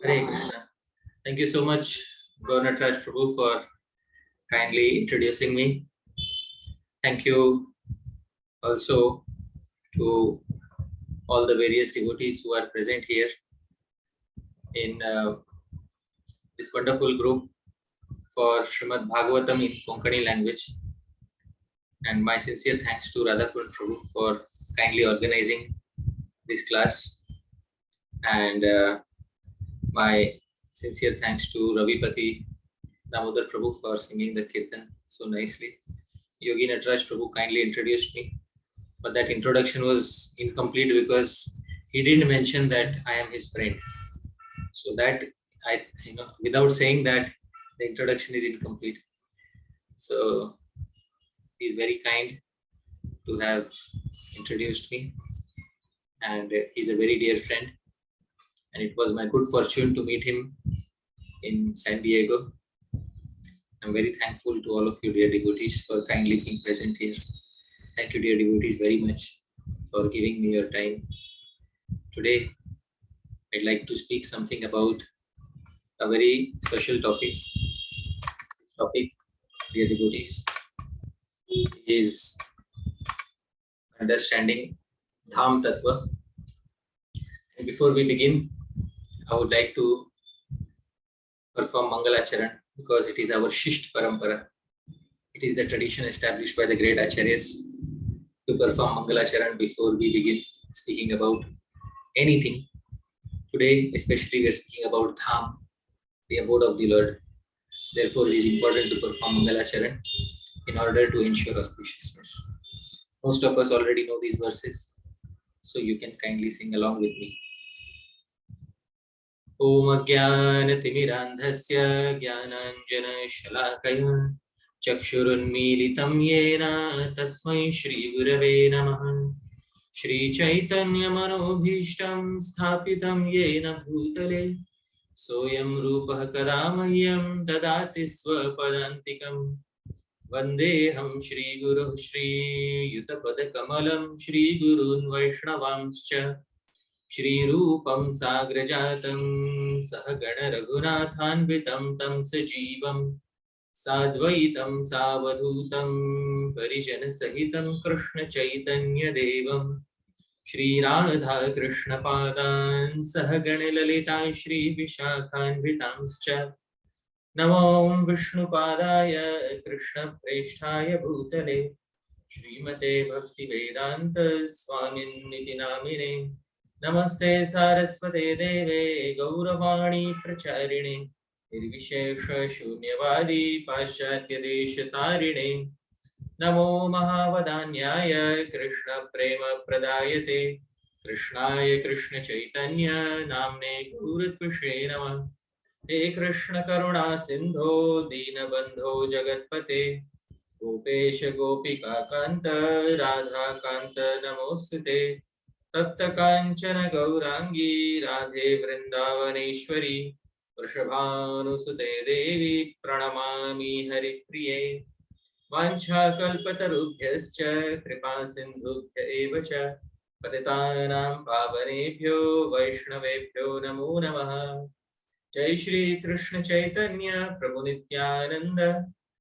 Hare Krishna. Thank you so much, Governor Prabhu, for kindly introducing me. Thank you also to all the various devotees who are present here in this wonderful group for Srimad Bhagavatam in Konkani language. And my sincere thanks to Radhakunda Prabhu for kindly organizing this class. And my sincere thanks to Ravipati Damodar Prabhu for singing the Kirtan so nicely. Yogi Nataraj Prabhu kindly introduced me, but that introduction was incomplete because he didn't mention that I am his friend. So that without saying that, the introduction is incomplete. So he's very kind to have introduced me, and he's a very dear friend. And it was my good fortune to meet him in San Diego. I'm very thankful to all of you, dear devotees, for kindly being present here. Thank you, dear devotees, very much for giving me your time. Today, I'd like to speak something about a very special topic. This topic, dear devotees, is understanding Dhāma-Tattva. And before we begin, I would like to perform Mangalacharan because it is our Shisht Parampara. It is the tradition established by the great Acharyas to perform Mangalacharan before we begin speaking about anything. Today, especially, we are speaking about Dham, the abode of the Lord. Therefore, it is important to perform Mangalacharan in order to ensure auspiciousness. Most of us already know these verses, so you can kindly sing along with me. Om Ajnanatimirandhasya Jnananjana Shalakaya Chakshurunmilitam Yena Tasmai Shri Gurave Namaha Shri Chaitanya Manobhishtam Sthapitam Yena Bhutale Soyam Rupah Kadamahyam Dadati Swapadantikam Vandeham Shri Guru Shri Yutapada Kamalam Shri Gurun Vaishnavamscha Shri Rupam Sagrajatam Sahagana Raghunathanvitam Tam Sajivam Sadvaitam Savadhutam Parijana Sahitam Krishna Chaitanya Devam Shri Radha Krishna Padan Sahagana Lalita Shri Vishakhanvitamscha Namo Vishnu Padaya Krishna Presthaya Bhutale Srimate Bhakti Vedanta Swamin Niti Namine Namaste Saraswate Deve Gauravani Pracharine Nirvishesha Shunyavadi Paschatya Desha Tarine Namo Mahavadanyaya Krishna Prema Pradayate Krishnaya Krishna Chaitanya Namne Gurutvashe Namah He Krishna Karuna Sindho Deenabandho Jagatpate Gopesha Gopika Kanta Radha Kanta Namosute Tapta Kanchana Gaurangi Radhe Vrindavaneshwari Vrishabhanusute Devi Pranamami Haripriye Vancha Kalpatarubhyascha Kripa Sindhubhya Evacha Patitanam Pavanebhyo Vaishnavebhyo Namo Namaha Jai Shri Krishna Chaitanya Prabhu Nityananda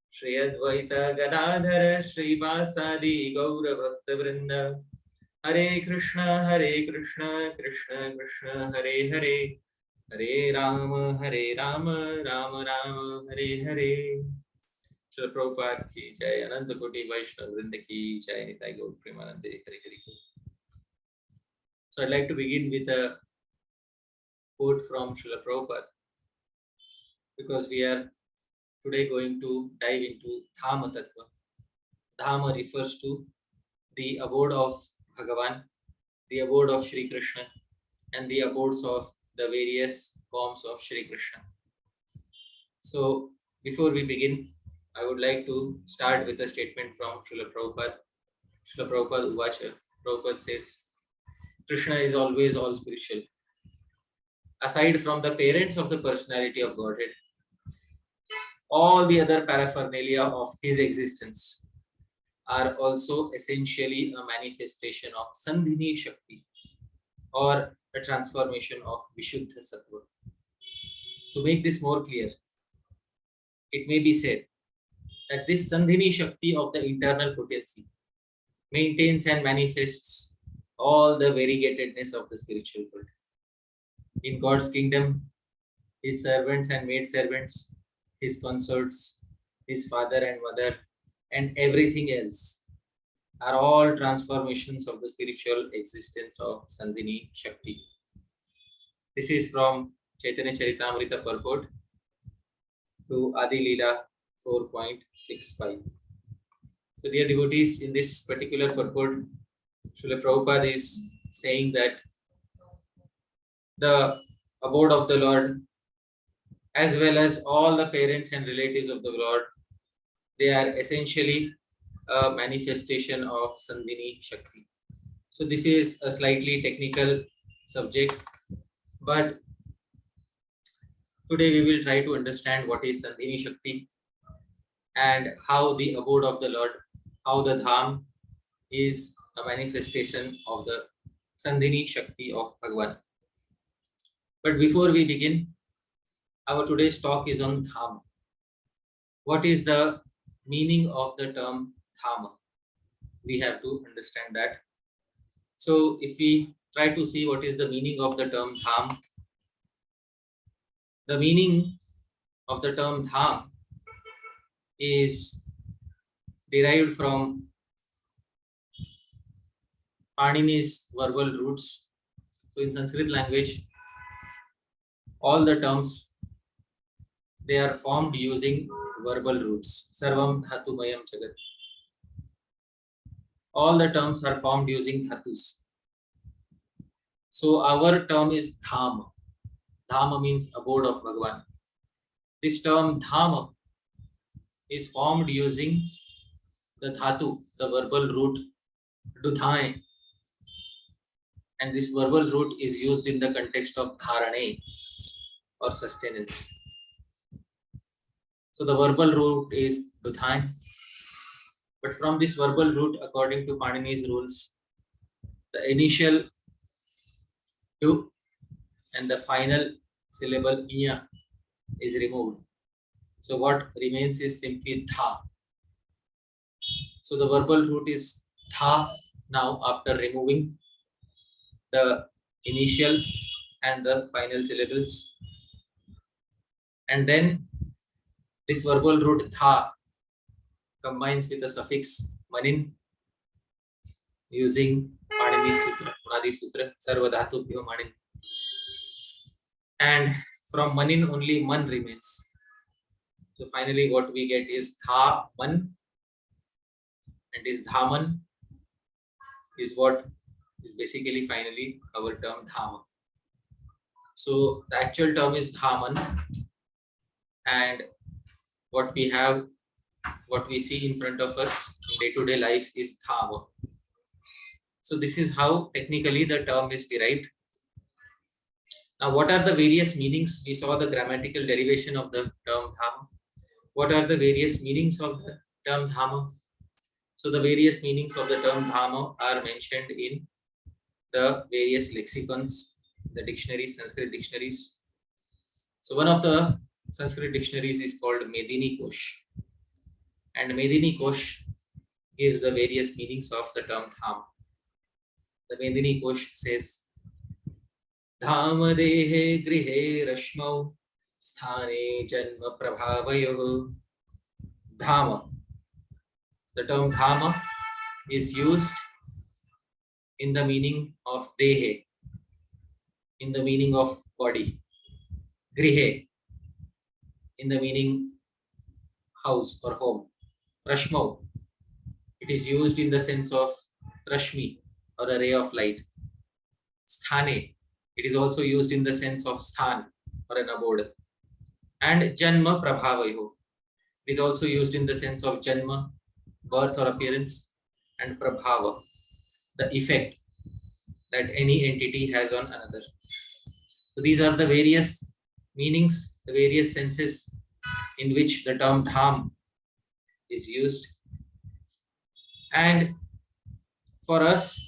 Shri Advaita Gadadhara Shri Vasadi Gaura Bhakta Vrinda Hare Krishna Krishna Krishna Hare Hare Hare Rama Rama Rama Hare Hare. Srila Prabhupada ki jai, Ananta Koti Vaishnava Vrinda ki jai, Nitai Gaur Premanande Hare Hare. So I'd like to begin with a quote from Srila Prabhupada, because we are today going to dive into Dhāma-Tattva. Dhāma refers to the abode of Bhagavan, the abode of Shri Krishna, and the abodes of the various forms of Shri Krishna. So before we begin, I would like to start with a statement from Srila Prabhupada. Srila Prabhupada Uvacha. Prabhupada says, Krishna is always all spiritual. Aside from the parents of the personality of Godhead, all the other paraphernalia of his existence are also essentially a manifestation of Sandhini Shakti, or a transformation of Vishuddha Sattva. To make this more clear, it may be said that this Sandhini Shakti of the internal potency maintains and manifests all the variegatedness of the spiritual world. In God's kingdom, his servants and maidservants, his consorts, his father and mother, and everything else are all transformations of the spiritual existence of Sandhini Shakti. This is from Chaitanya Charitamrita purport to Adi Leela 4.65. So, dear devotees, in this particular purport, Srila Prabhupada is saying that the abode of the Lord, as well as all the parents and relatives of the Lord, they are essentially a manifestation of Sandhini Shakti. So this is a slightly technical subject, but today we will try to understand what is Sandhini Shakti and how the abode of the Lord, how the Dham is a manifestation of the Sandhini Shakti of Bhagavan. But before we begin, our today's talk is on Dhama. What is the meaning of the term Dhama? We have to understand that. So if we try to see what is the meaning of the term Dham, the meaning of the term Dham is derived from Panini's verbal roots. So in Sanskrit language, all the terms, they are formed using verbal roots. Sarvam dhatumayam jagat. All the terms are formed using dhatus. So our term is Dhama. Dhama means abode of Bhagavan. This term Dhama is formed using the dhatu, the verbal root dudhae. And this verbal root is used in the context of dharane or sustenance. So the verbal root is dudhae. But from this verbal root, according to Panini's rules, the initial du and the final syllable iya is removed. So what remains is simply dha. So the verbal root is dha now after removing the initial and the final syllables. And then this verbal root dha combines with the suffix manin using Panini Sutra, Unadi Sutra, Sarva Dhatubhyo Manin. And from manin only man remains. So finally what we get is dha man, and this dhaman is what is basically finally our term Dhama. So the actual term is Dhaman, and what we have, what we see in front of us in day-to-day life is Dhama. So this is how technically the term is derived. Now what are the various meanings? We saw the grammatical derivation of the term Dhama. What are the various meanings of the term Dhama? So the various meanings of the term Dhama are mentioned in the various lexicons, the dictionaries, Sanskrit dictionaries. So one of the Sanskrit dictionaries is called Medini Kosh, and Medini Kosh gives the various meanings of the term Dham. The Medini Kosh says, Dhama dehe grihe rashmau sthane janma prabhavayoh. Dhama. The term Dhama is used in the meaning of dehe, in the meaning of body. Grihe, in the meaning house or home. Rashmau, it is used in the sense of rashmi or a ray of light. Sthane, it is also used in the sense of sthan or an abode. And janma prabhavayo, it is also used in the sense of janma, birth or appearance, and prabhava, the effect that any entity has on another. So these are the various meanings, the various senses in which the term Dham is used. And for us,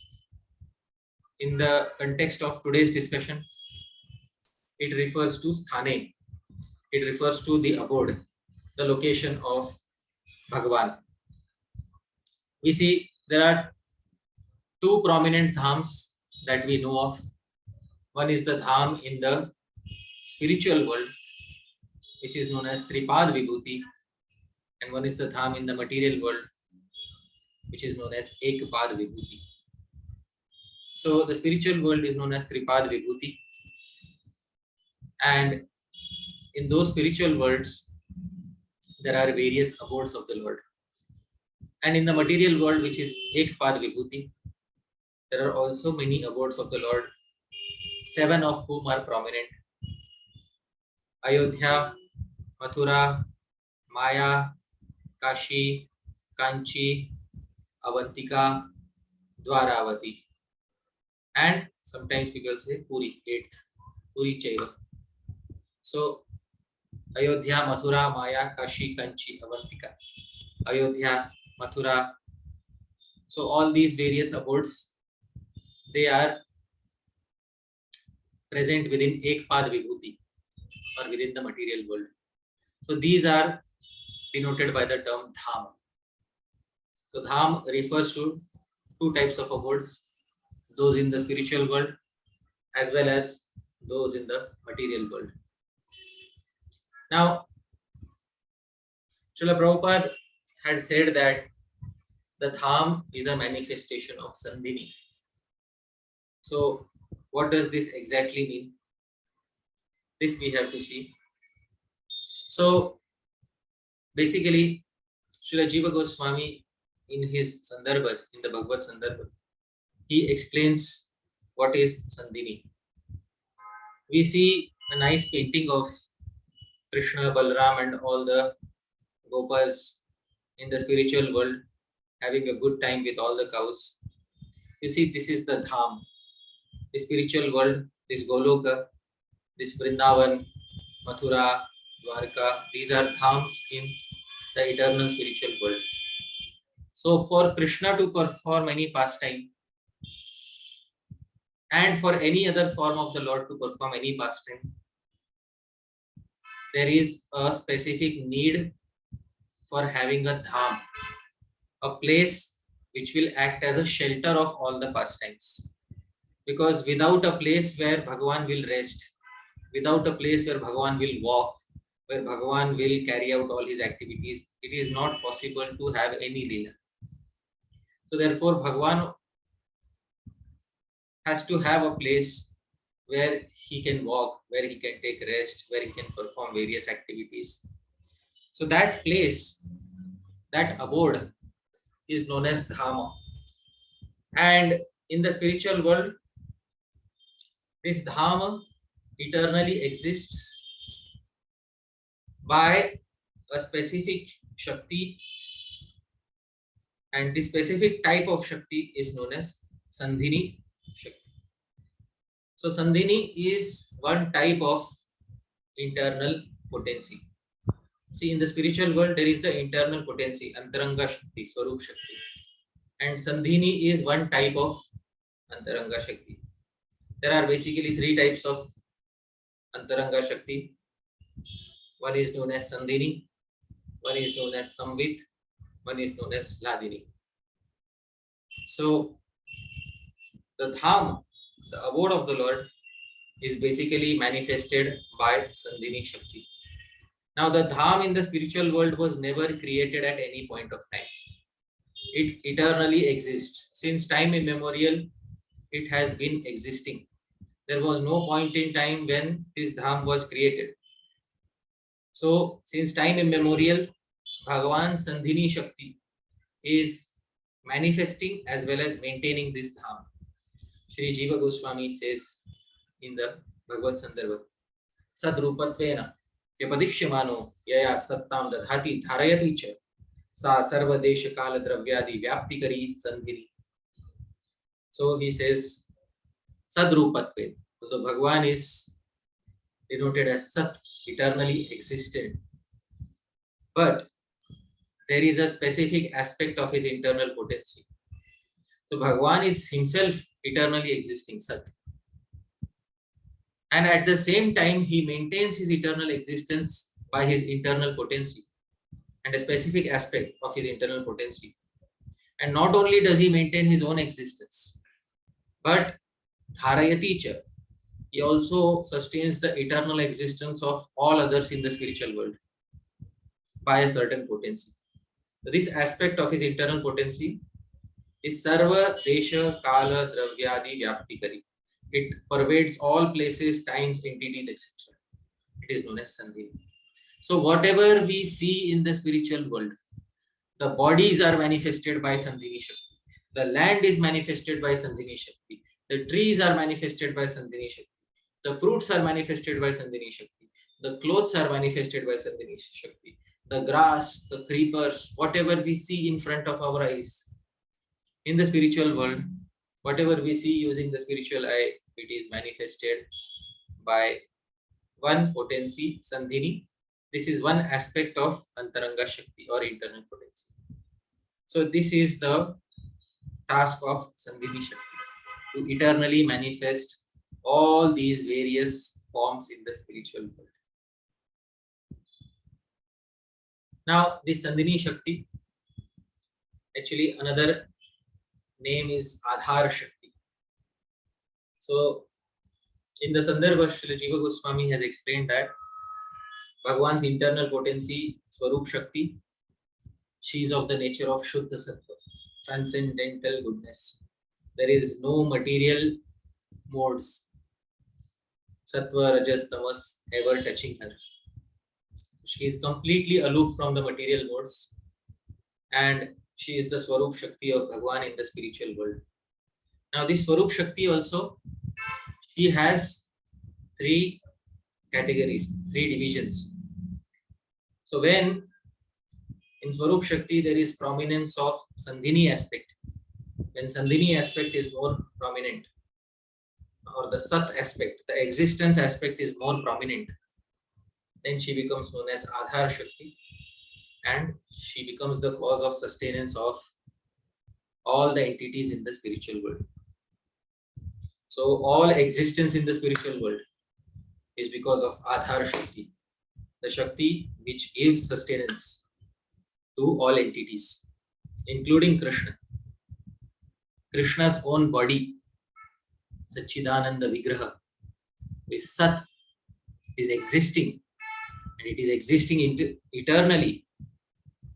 in the context of today's discussion, it refers to Sthane. it refers to the abode, the location of Bhagavan. We see there are two prominent dhams that we know of. One is the dham in the spiritual world, which is known as Tripad Vibhuti, and one is the dham in the material world, which is known as Ekpad Vibhuti. So the spiritual world is known as Tripad Vibhuti, and in those spiritual worlds there are various abodes of the Lord. And in the material world, which is Ekpad Vibhuti, there are also many abodes of the Lord, 7 of whom are prominent: Ayodhya, Mathura, Maya, Kashi, Kanchi, Avantika, Dwaravati, and sometimes people say Puri, 8th, Puri Chaiva. So Ayodhya, Mathura, Maya, Kashi, Kanchi, Avantika, Ayodhya, Mathura. So all these various abodes, they are present within Ekpad Vibhuti, or within the material world. So these are denoted by the term Dham. So Dham refers to two types of abodes, those in the spiritual world as well as those in the material world. Now, Srila Prabhupada had said that the Dham is a manifestation of Sandhini. So what does this exactly mean? This we have to see. So basically, Srila Jiva Goswami in his Sandarbhas, in the Bhagavad Sandarbha, he explains what is Sandhini. We see a nice painting of Krishna, Balram and all the Gopas in the spiritual world having a good time with all the cows. You see, this is the Dham, the spiritual world, this Goloka, this Vrindavan, Mathura, Dwarka. These are Dhams in the eternal spiritual world. So for Krishna to perform any pastime, and for any other form of the Lord to perform any pastime, there is a specific need for having a dham, a place which will act as a shelter of all the pastimes. Because without a place where Bhagavan will rest, without a place where Bhagavan will walk, where Bhagavan will carry out all his activities, it is not possible to have any Leela. So therefore Bhagavan has to have a place where he can walk, where he can take rest, where he can perform various activities. So that place, that abode, is known as Dhama. And in the spiritual world, this Dhama eternally exists by a specific Shakti, and this specific type of Shakti is known as Sandhini Shakti. So Sandhini is one type of internal potency. See, in the spiritual world, there is the internal potency, Antaranga Shakti, Swarup Shakti. And Sandhini is one type of Antaranga Shakti. There are basically 3 types of Antaranga Shakti. One is known as Sandhini, one is known as Samvit, one is known as Hladini. So the Dham, the abode of the Lord, is basically manifested by Sandhini Shakti. Now the Dham in the spiritual world was never created at any point of time. It eternally exists. Since time immemorial, it has been existing. There was no point in time when this Dham was created. So since time immemorial, Bhagavan Sandhini Shakti is manifesting as well as maintaining this Dham. Shri Jiva Goswami says in the Bhagavad Sandarbha, Sadrupatvena Yapadishyamano Yaya Sattam Dadhati Dharayati Cha Sa Sarva Desha Kala Dravyadi Vyaptikari Sandhini. So he says Sadrupatvena. So the Bhagavan is denoted as Sat, eternally existed. But there is a specific aspect of his internal potency. So Bhagavan is himself eternally existing Sat. And at the same time, he maintains his eternal existence by his internal potency and a specific aspect of his internal potency. And not only does he maintain his own existence, but dharayati cha, he also sustains the eternal existence of all others in the spiritual world by a certain potency. So this aspect of his internal potency is sarva desha kala dravyadi vyaptikari. It pervades all places, times, entities, etc. It is known as Sandhini. So whatever we see in the spiritual world, the bodies are manifested by Sandhini Shakti. The land is manifested by Sandhini Shakti. The trees are manifested by Sandhini Shakti. The fruits are manifested by Sandhini Shakti. The clothes are manifested by Sandhini Shakti. The grass, the creepers, whatever we see in front of our eyes in the spiritual world, whatever we see using the spiritual eye, it is manifested by one potency, Sandhini. This is one aspect of Antaranga Shakti or internal potency. So this is the task of Sandhini Shakti, to eternally manifest all these various forms in the spiritual world. Now this Sandhini Shakti, actually another name is Adhar Shakti. So in the Sandarbha, Srila Jiva Goswami has explained that Bhagwan's internal potency, Swarup Shakti, she is of the nature of Shuddha Sattva, transcendental goodness. There is no material modes, Sattva, Rajas, Tamas, ever touching her. She is completely aloof from the material modes, and she is the Swarup Shakti of Bhagwan in the spiritual world. Now this Swarup Shakti also, she has three categories, three divisions. So when in Swarup Shakti there is prominence of Sandhini aspect, when Sandhini aspect is more prominent, or the Sat aspect, the existence aspect is more prominent, then she becomes known as Adhar Shakti, and she becomes the cause of sustenance of all the entities in the spiritual world. So all existence in the spiritual world is because of Adhar Shakti, the Shakti which gives sustenance to all entities, including Krishna. Krishna's own body, Satchidananda Vigraha, is Sat, is existing, and it is existing eternally,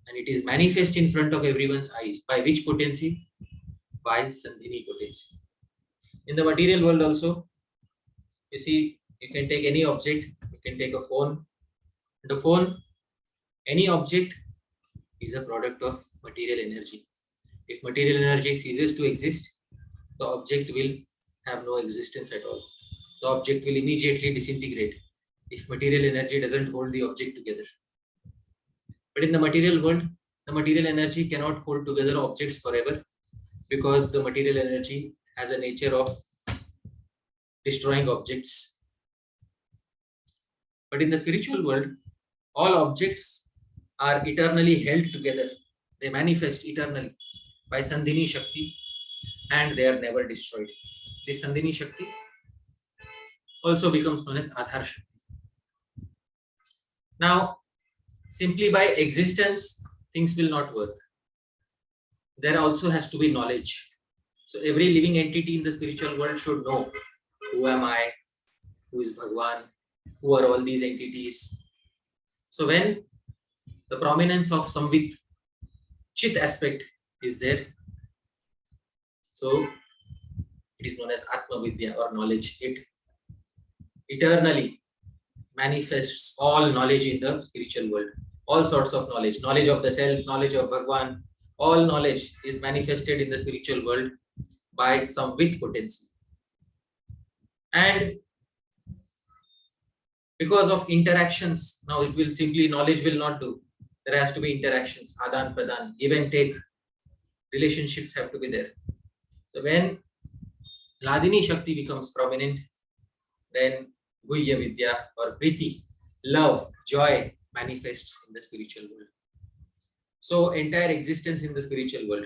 and it is manifest in front of everyone's eyes. By which potency? By Sandhini potency. In the material world also, you see, you can take any object, you can take a phone, and the phone, any object is a product of material energy. If material energy ceases to exist, the object will have no existence at all. The object will immediately disintegrate if material energy doesn't hold the object together. But in the material world, the material energy cannot hold together objects forever, because the material energy has a nature of destroying objects. But in the spiritual world, all objects are eternally held together. They manifest eternally by Sandhini Shakti, and they are never destroyed. This Sandhini Shakti also becomes known as Adhar Shakti. Now, simply by existence, things will not work. There also has to be knowledge. So every living entity in the spiritual world should know, who am I, who is Bhagwan, who are all these entities. So when the prominence of Samvit, Chit aspect is there, so it is known as Atma Vidya or knowledge. It eternally manifests all knowledge in the spiritual world. All sorts of knowledge, knowledge of the self, knowledge of Bhagwan, all knowledge is manifested in the spiritual world by Samvit potency. And because of interactions, now it will simply, knowledge will not do. There has to be interactions, Adan Pradan, give and take. Relationships have to be there. So when Hladini Shakti becomes prominent, then Guhya Vidya or Priti, love, joy manifests in the spiritual world. So entire existence in the spiritual world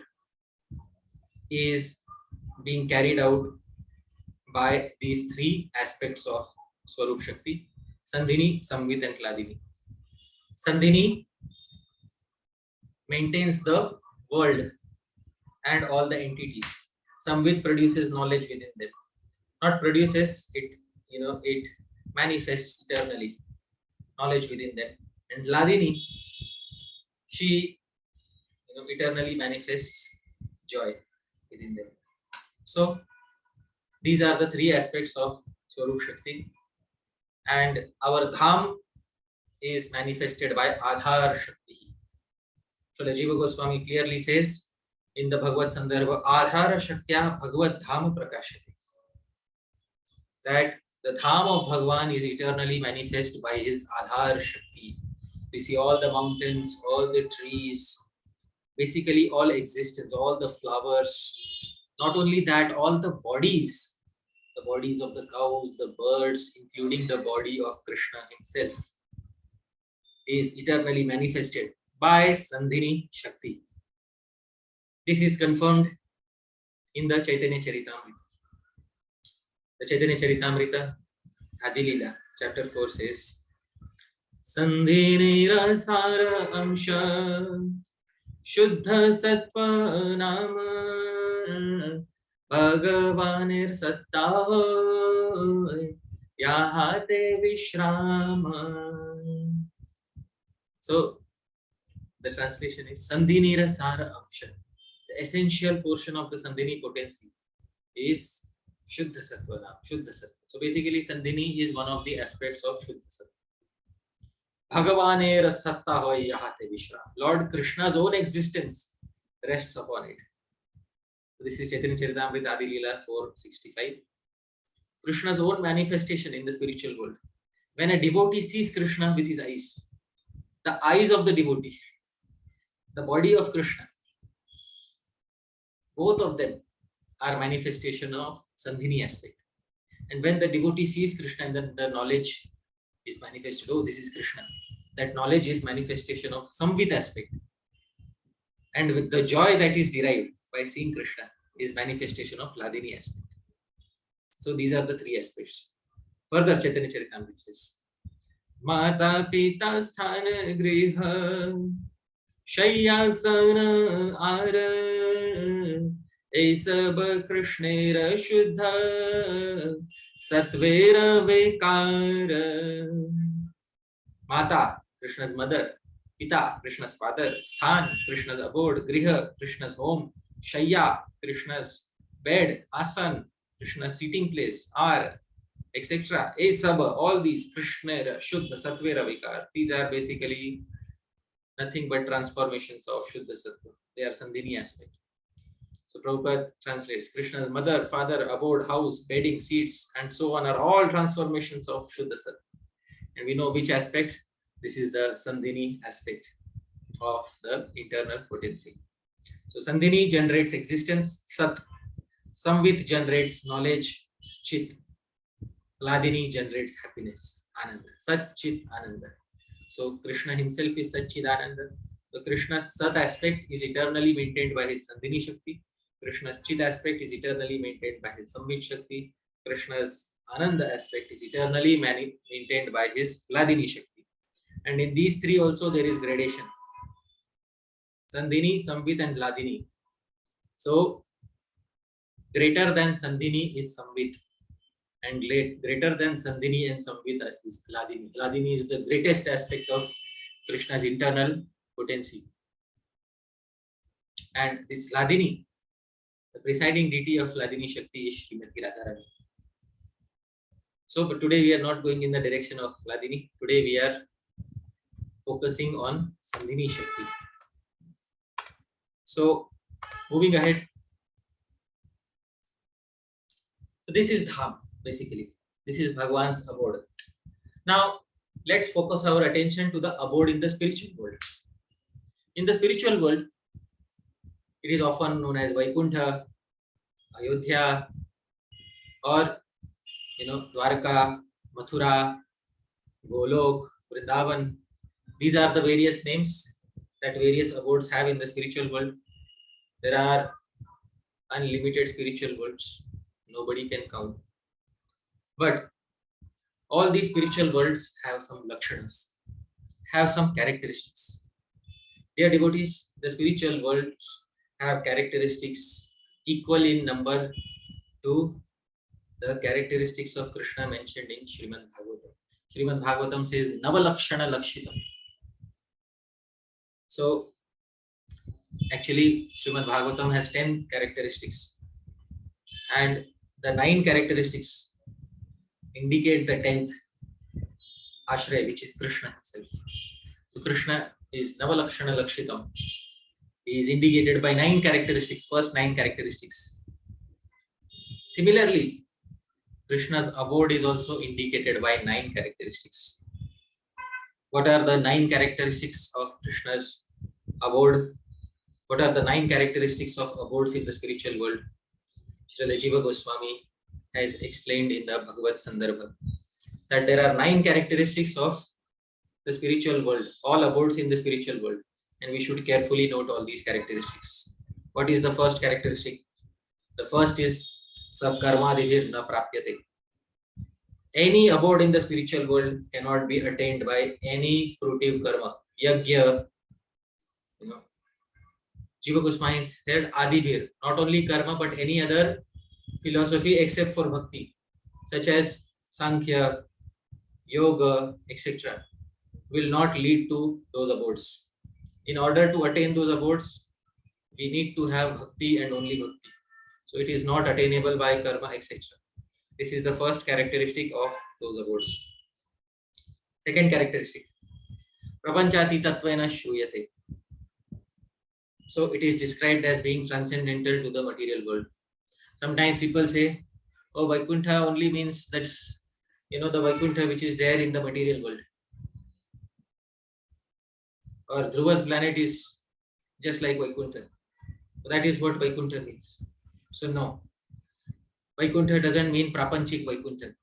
is being carried out by these three aspects of Swarup Shakti, Sandhini, Samvit and Hladini. Sandhini maintains the world and all the entities. Samvit produces knowledge within them. Not produces, it manifests eternally, knowledge within them. And Hladini, she eternally manifests joy within them. So these are the three aspects of Swarup Shakti. And our Dham is manifested by Adhar Shakti. So Jiva Goswami clearly says in the Bhagavad Sandarbha, Adhara Shaktya Bhagavad Dham Prakashati, that the Dham of Bhagavan is eternally manifest by his Adhar Shakti. We see all the mountains, all the trees, basically all existence, all the flowers. Not only that, all the bodies of the cows, the birds, including the body of Krishna himself, is eternally manifested by Sandhini Shakti. This is confirmed in the Chaitanya Charitamrita. The Chaitanya Charitamrita, Adilila, chapter 4 says, Sandhini Rasara Amsha Shuddha Sattva Nama Bhagavanir Satta Yahate Vishrama. So the translation is Sandhini Rasara Amsha. The essential portion of the Sandhini potency is Shuddha Sattva. Shuddha Sattva. So basically Sandhini is one of the aspects of Shuddha Sattva. Bhagavanera Satta Hoy Yahate Vishram. Lord Krishna's own existence rests upon it. So this is Chaitanya Charitamrita Adi Leela 465. Krishna's own manifestation in the spiritual world. When a devotee sees Krishna with his eyes, the eyes of the devotee, the body of Krishna, both of them are manifestation of Sandhini aspect. And when the devotee sees Krishna, and then the knowledge is manifested, oh, this is Krishna. That knowledge is manifestation of Samvit aspect. And with the joy that is derived by seeing Krishna is manifestation of Hladini aspect. So these are the three aspects. Further, Chaitanya Charitamrita says, Mata Pita Sthana Griha Shayyasana Ara Esab Krishnera Shuddha Satvera Vekara. Mata, Krishna's mother. Pita, Krishna's father. Sthan, Krishna's abode. Griha, Krishna's home. Shayya, Krishna's bed. Asan, Krishna's seating place. Ar, etc. Esaba, all these. Krishnera, Shuddha, Satvera Vikar. These are basically nothing but transformations of Shuddha Sattva. They are Sandhini aspect. So Prabhupada translates, Krishna's mother, father, abode, house, bedding, seats, and so on are all transformations of Shuddha Sattva. And we know which aspect. This is the Sandhini aspect of the internal potency. So Sandhini generates existence, Sat. Samvit generates knowledge, Chit. Hladini generates happiness, Ananda. Sat, Chit, Ananda. So Krishna himself is Sat, Chit, Ananda. So Krishna's Sat aspect is eternally maintained by his Sandhini Shakti. Krishna's Chit aspect is eternally maintained by his Samvit Shakti. Krishna's Ananda aspect is eternally maintained by his Hladini Shakti. And in these three also there is gradation. Sandhini, Samvit and Hladini. So greater than Sandhini is Samvit. And greater than Sandhini and Samvit is Hladini. Hladini is the greatest aspect of Krishna's internal potency. And this Hladini, the presiding deity of Hladini Shakti is Srimati Radharani. So, but today we are not going in the direction of Hladini. Today we are focusing on Sandhini Shakti. So, moving ahead. So, this is Dham, basically. This is Bhagwan's abode. Now, let's focus our attention to the abode in the spiritual world. In the spiritual world, it is often known as Vaikuntha, Ayodhya, or Dwarka, Mathura, Golok, Vrindavan. These are the various names that various abodes have in the spiritual world. There are unlimited spiritual worlds. Nobody can count. But All these spiritual worlds have some lakshanas, have some characteristics. Dear devotees, the spiritual worlds have characteristics equal in number to the characteristics of Krishna mentioned in Srimad Bhagavatam. Srimad Bhagavatam says Navalakshana Lakshitam. So actually Srimad Bhagavatam has 10 characteristics, and the 9 characteristics indicate the 10th Ashraya, which is Krishna himself. So Krishna is Navalakshana Lakshitam. He is indicated by 9 characteristics, first 9 characteristics. Similarly, Krishna's abode is also indicated by 9 characteristics. What are the 9 characteristics of Krishna's abode? What are the 9 characteristics of abodes in the spiritual world? Srila Jiva Goswami has explained in the Bhagavad Sandarbha that there are 9 characteristics of the spiritual world, all abodes in the spiritual world, and we should carefully note all these characteristics. What is the first characteristic? The first is Sab karma divir na prapyate. Any abode in the spiritual world cannot be attained by any fruitive karma. Yagya, Jiva Goswami said adibhir, not only karma but any other philosophy except for bhakti, such as Sankhya, Yoga, etc., will not lead to those abodes. In order to attain those abodes, we need to have bhakti and only bhakti. So it is not attainable by karma, etc. This is the first characteristic of those abodes. Second characteristic, prapanchati tattvena shruyate. So it is described as being transcendental to the material world. Sometimes people say, oh, Vaikuntha only means that's, the Vaikuntha which is there in the material world. Or Dhruva's planet is just like Vaikuntha. That is what Vaikuntha means. So no, Vaikuntha doesn't mean Prapanchik Vaikuntha,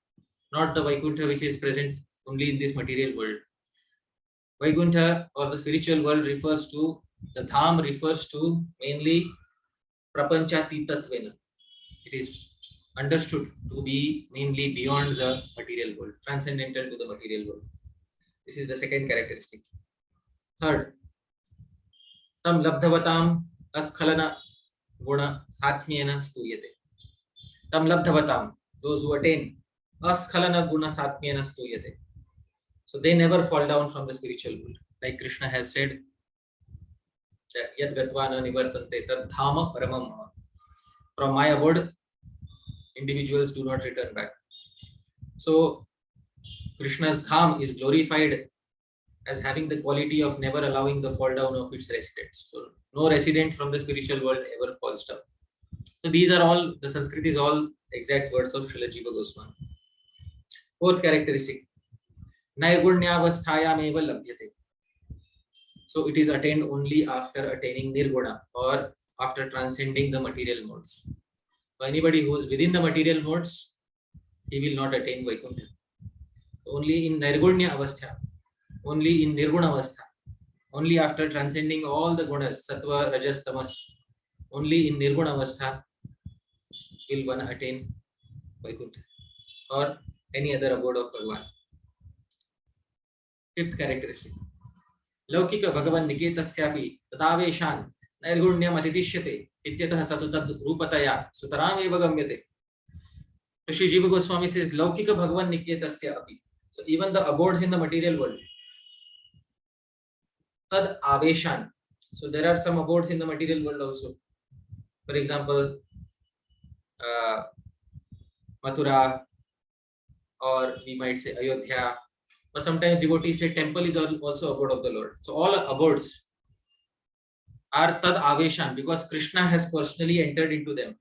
not the Vaikuntha which is present only in this material world. Vaikuntha or the spiritual world refers to, the Dham refers to mainly Prapanchati Tattvena. It is understood to be mainly beyond the material world, transcendental to the material world. This is the second characteristic. Third, Tam Labdhavatam Askhalana Guna Satmyena Stuyate. Tam Labdhavatam, those who attain Askhalana Guna Satmyena Stuyate. So they never fall down from the spiritual world. Like Krishna has said, Yad Gatvana Nivartante Tad Dhama Paramam Mama. From my abode, individuals do not return back. So Krishna's Dham is glorified as having the quality of never allowing the fall down of its residents. So no resident from the spiritual world ever falls down. So these are all, the Sanskrit is all exact words of Srila Jiva Goswami. Fourth characteristic, Naigunyavasthayam eva labhyate. So it is attained only after attaining Nirguna or after transcending the material modes. So anybody who is within the material modes, he will not attain Vaikuntha. Only in Nirgunya Avastha, only in Nirguna Avastha, only after transcending all the gunas, Sattva, Rajas, Tamas, only in Nirguna Avastha will one attain Vaikuntha or any other abode of Bhagavan. Fifth characteristic, Laukika Bhagavan Niketasyapi Tadaveshan Nirgunyam Atidishyate Ityatah Satutad Rupataya Sutaram eva gamyate. So Shri Jiva Goswami says, Laukika Bhagavan Niketasyapi. So even the abodes in the material world, Tad Aveshan. So there are some abodes in the material world also. For example, Mathura, or we might say Ayodhya, or sometimes devotees say temple is also abode of the Lord. So all abodes are Tad Aveshan because Krishna has personally entered into them.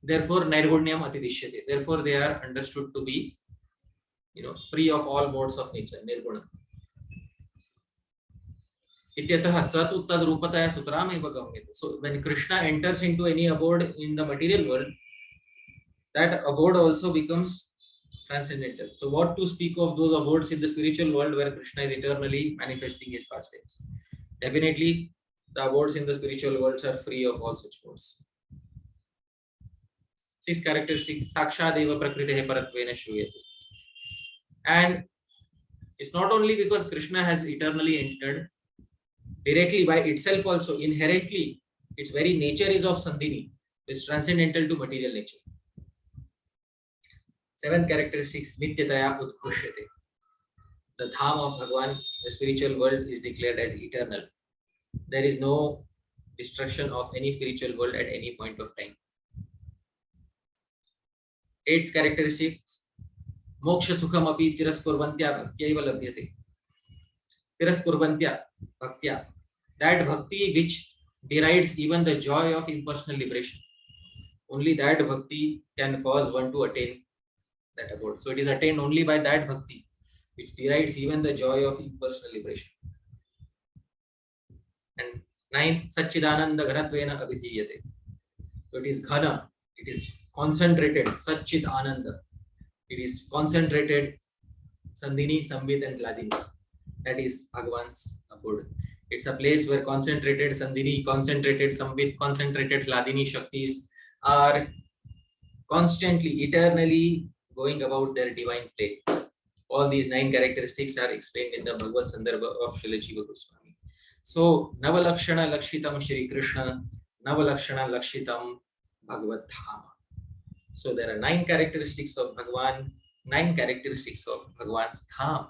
Therefore, Nairgunyam Atidishyate. Therefore, they are understood to be, free of all modes of nature, Nirguna. Ityatah Satu Tad Rupataya Sutram eva gamyate. So when Krishna enters into any abode in the material world, that abode also becomes transcendental. So what to speak of those abodes in the spiritual world where Krishna is eternally manifesting his pastimes? Definitely, the abodes in the spiritual worlds are free of all such modes. Sixth characteristic, Sakshadeva Prakritehe Paratvena Shruyate. And it's not only because Krishna has eternally entered, directly by itself also, inherently, its very nature is of Sandhini. It's transcendental to material nature. 7 characteristics, Nityataya Utkrushyate. The Dhāma of Bhagavan, the spiritual world, is declared as eternal. There is no destruction of any spiritual world at any point of time. 8th characteristics, Moksha Sukham api tiraskurvantya bhaktya labhyate. Tiraskurvantya bhaktya. That bhakti which derides even the joy of impersonal liberation. Only that bhakti can cause one to attain that abode. So it is attained only by that bhakti which derides even the joy of impersonal liberation. And 9th, Satchidananda Ghanattvena abhidhiyate. So it is ghana, it is concentrated, Satchid Ananda. It is concentrated Sandhini, Sambit and Hladini. That is Bhagavan's abode. It's a place where concentrated Sandhini, concentrated Sambit, concentrated Hladini Shaktis are constantly, eternally going about their divine play. All these 9 characteristics are explained in the Bhagavad Sandarbha of Srila Jiva Goswami. So, Navalakshana Lakshitam Shri Krishna, Navalakshana Lakshitam Bhagavad Dhāma. So, there are 9 characteristics of Bhagavan, 9 characteristics of Bhagavan's Dhāma.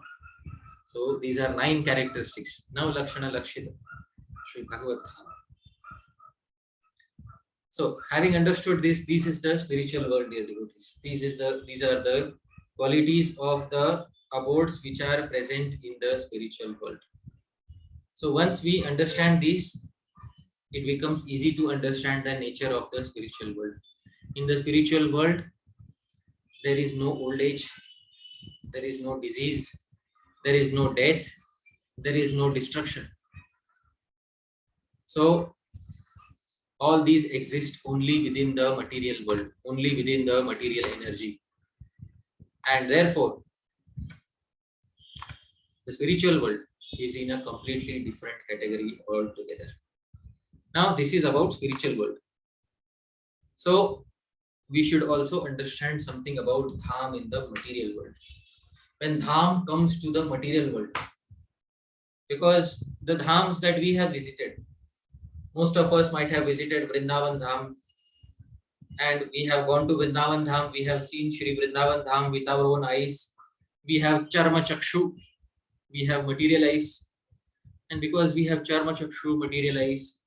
So, these are 9 characteristics. Navalakshana Lakshitam Shri Bhagavad Dhāma. So, having understood this is the spiritual world, dear devotees. These are the qualities of the abodes which are present in the spiritual world. So once we understand this, it becomes easy to understand the nature of the spiritual world. In the spiritual world, there is no old age, there is no disease, there is no death, there is no destruction. So all these exist only within the material world, only within the material energy. And therefore, the spiritual world is in a completely different category altogether. Now, this is about spiritual world. So, we should also understand something about Dham in the material world. When Dham comes to the material world, because the Dhams that we have visited, most of us might have visited Vrindavan Dham, and we have gone to Vrindavan Dham, we have seen Shri Vrindavan Dham with our own eyes, we have Charma Chakshu, we have material eyes, and because we have Charma Chakshu, material eyes,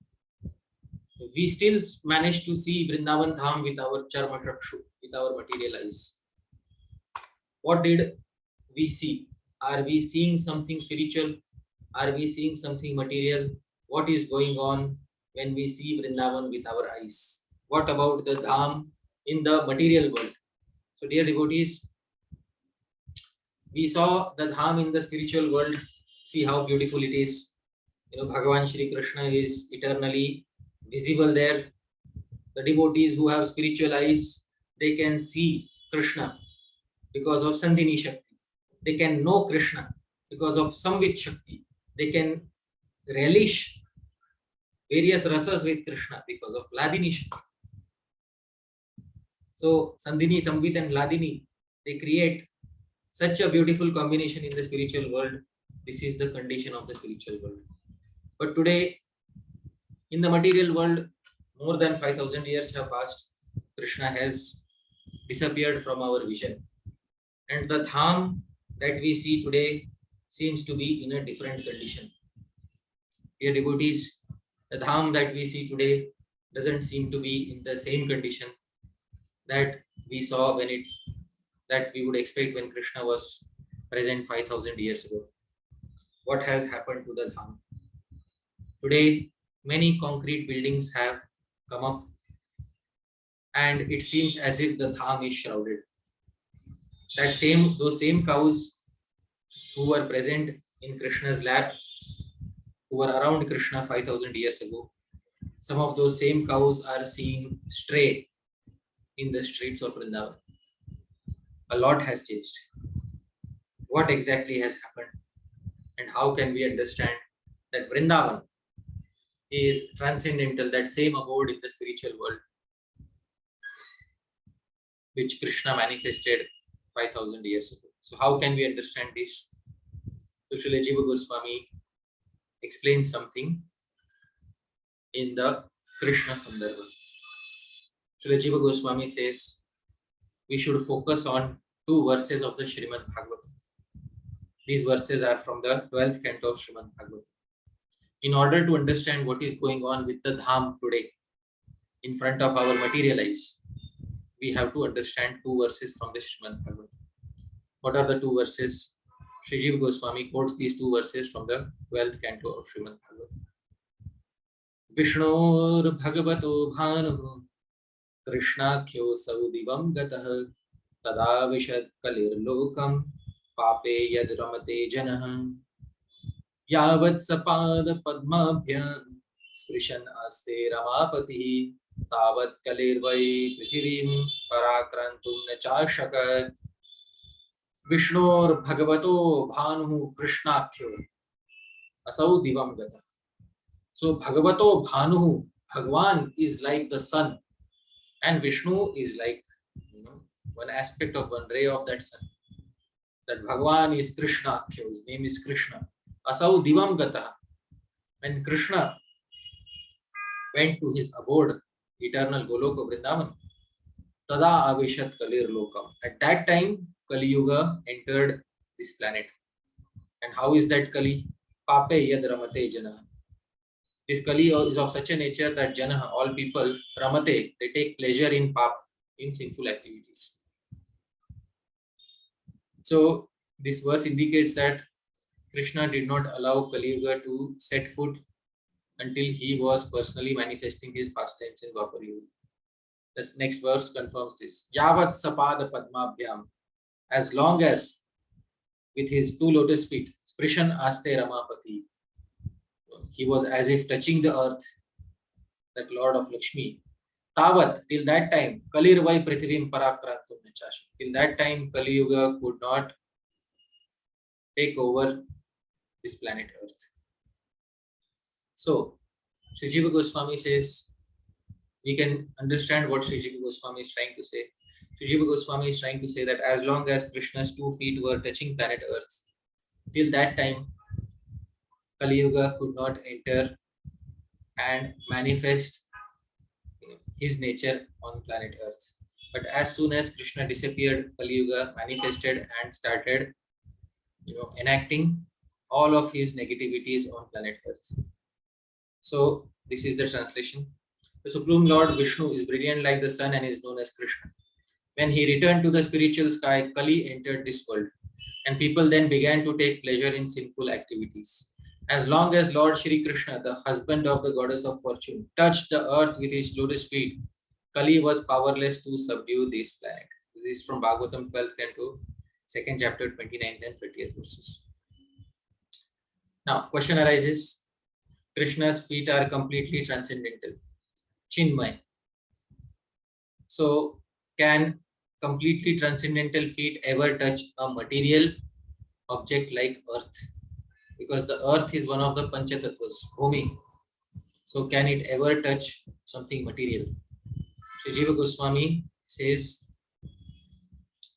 we still manage to see Vrindavan Dham with our Charma Chakshu, with our material eyes. What did we see? Are we seeing something spiritual? Are we seeing something material? What is going on when we see Vrindavan with our eyes? What about the Dham in the material world? So, dear devotees, we saw the Dham in the spiritual world. See how beautiful it is. Bhagavan Shri Krishna is eternally visible there. The devotees who have spiritual eyes, they can see Krishna because of Sandhini Shakti. They can know Krishna because of Samvit Shakti. They can relish various rasas with Krishna because of Hladini Shakti. So, Sandhini, Samvit and Hladini, they create such a beautiful combination in the spiritual world. This is the condition of the spiritual world. But today, in the material world, more than 5,000 years have passed. Krishna has disappeared from our vision. And the Dham that we see today seems to be in a different condition. Dear devotees, the Dham that we see today doesn't seem to be in the same condition that we saw that we would expect when Krishna was present 5,000 years ago. What has happened to the Dham? Today, many concrete buildings have come up, and it seems as if the Dham is shrouded. Those same cows who were present in Krishna's lap, who were around Krishna 5,000 years ago, some of those same cows are seen stray in the streets of Vrindavan. A lot has changed. What exactly has happened? And how can we understand that Vrindavan is transcendental, that same abode in the spiritual world which Krishna manifested 5,000 years ago? So how can we understand this? So Srila Jiva Goswami explains something in the Krishna Sandarbha. Srila Jiva Goswami says we should focus on 2 verses of the Srimad Bhagavatam. These verses are from the 12th canto of Srimad Bhagavatam. In order to understand what is going on with the Dham today in front of our material eyes, we have to understand 2 verses from the Srimad Bhagavatam. What are the 2 verses? Sri Jiva Goswami quotes these 2 verses from the 12th canto of Srimad Bhagavatam. Vishnur Bhagavato Bhanuhu Krishnakyo Saudivam Gatah Tada Vishad Kalir Lokam Pape Yad Ramate Janah Yavat Sapad Padmabhyam Sprishan Aste Ramapati Tavat Kalir Vai Prithivim Parakrantum Nachashakat Vishnur Bhagavato Bhanuhu Krishnakyo Asau Divam Gata. So Bhagavato Bhanuhu, Bhagwan is like the sun, and Vishnu is like one aspect of one ray of that sun. That Bhagwan is Krishnakyo, his name is Krishna. Asau Divam Gata. When Krishna went to his abode, eternal Goloka Vrindavan, Tada Avishat Kalir Lokam. At that time, Kali Yuga entered this planet. And how is that Kali? Pape Yad Ramate Jana. This Kali is of such a nature that Jana, all people, Ramate, they take pleasure in pap, in sinful activities. So this verse indicates that Krishna did not allow Kali Yuga to set foot until he was personally manifesting his pastimes in Dwapar Yuga. This next verse confirms this. Yavat Sapada Padmabhyam. As long as with his 2 lotus feet, Sprishan Aste Ramapati, he was as if touching the earth, that Lord of Lakshmi. Tavat, till that time, Kalir Vai Prithivim Parakrantum Nachash. Till that time, Kali Yuga could not take over this planet Earth. So, Sri Jiva Goswami says, we can understand what Sri Jiva Goswami is trying to say. Sri Jiva Goswami is trying to say that as long as Krishna's 2 feet were touching planet Earth, till that time, Kali Yuga could not enter and manifest his nature on planet Earth. But as soon as Krishna disappeared, Kali Yuga manifested and started, enacting all of his negativities on planet Earth. So this is the translation. The Supreme Lord Vishnu is brilliant like the sun and is known as Krishna. When he returned to the spiritual sky, Kali entered this world, and people then began to take pleasure in sinful activities. As long as Lord Shri Krishna, the husband of the goddess of fortune, touched the earth with his lotus feet, Kali was powerless to subdue this planet. This is from Bhagavatam 12th canto, 2nd chapter, 29th and 30th verses. Now, question arises. Krishna's feet are completely transcendental, Chinmay. So, can completely transcendental feet ever touch a material object like earth? Because the earth is one of the Panchatattvas, Bhumi. So can it ever touch something material? Sri Jiva Goswami says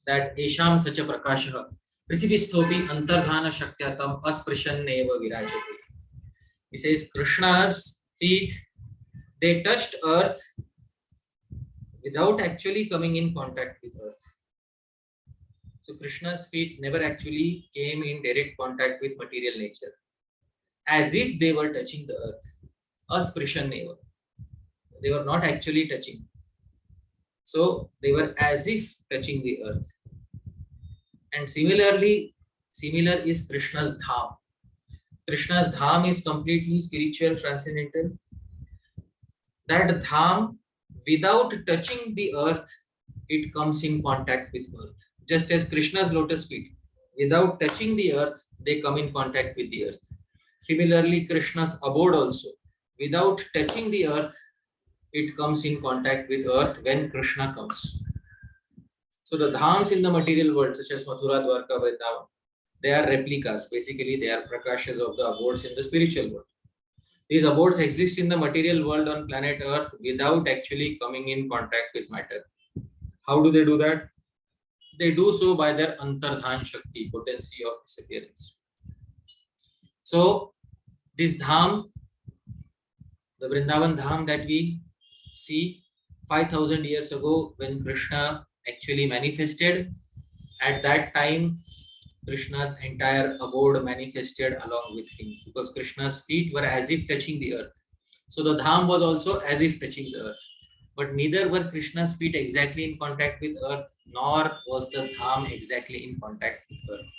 that Esham Sacha Prakasha Prithivisthopi Antardhana Shakyatam Asprishaneva Virajate. He says Krishna's feet, they touched earth without actually coming in contact with earth. So Krishna's feet never actually came in direct contact with material nature, as if they were touching the earth. Asprishaneva. They were not actually touching. So they were as if touching the earth. And similar is Krishna's Dham. Krishna's Dham is completely spiritual, transcendental. That Dham, without touching the earth, it comes in contact with earth. Just as Krishna's lotus feet, without touching the earth, they come in contact with the earth. Similarly, Krishna's abode also, without touching the earth, it comes in contact with earth when Krishna comes. So the dhams in the material world, such as Mathura, Dwarka, Vrindavan, they are replicas. Basically, they are prakashas of the abodes in the spiritual world. These abodes exist in the material world on planet Earth without actually coming in contact with matter. How do they do that? they do so by their Antardhan Shakti, potency of disappearance. So this Dham, the Vrindavan Dham that we see 5,000 years ago when Krishna actually manifested, at that time Krishna's entire abode manifested along with him, because Krishna's feet were as if touching the earth. So the Dham was also as if touching the earth. But neither were Krishna's feet exactly in contact with earth, nor was the Dham exactly in contact with earth.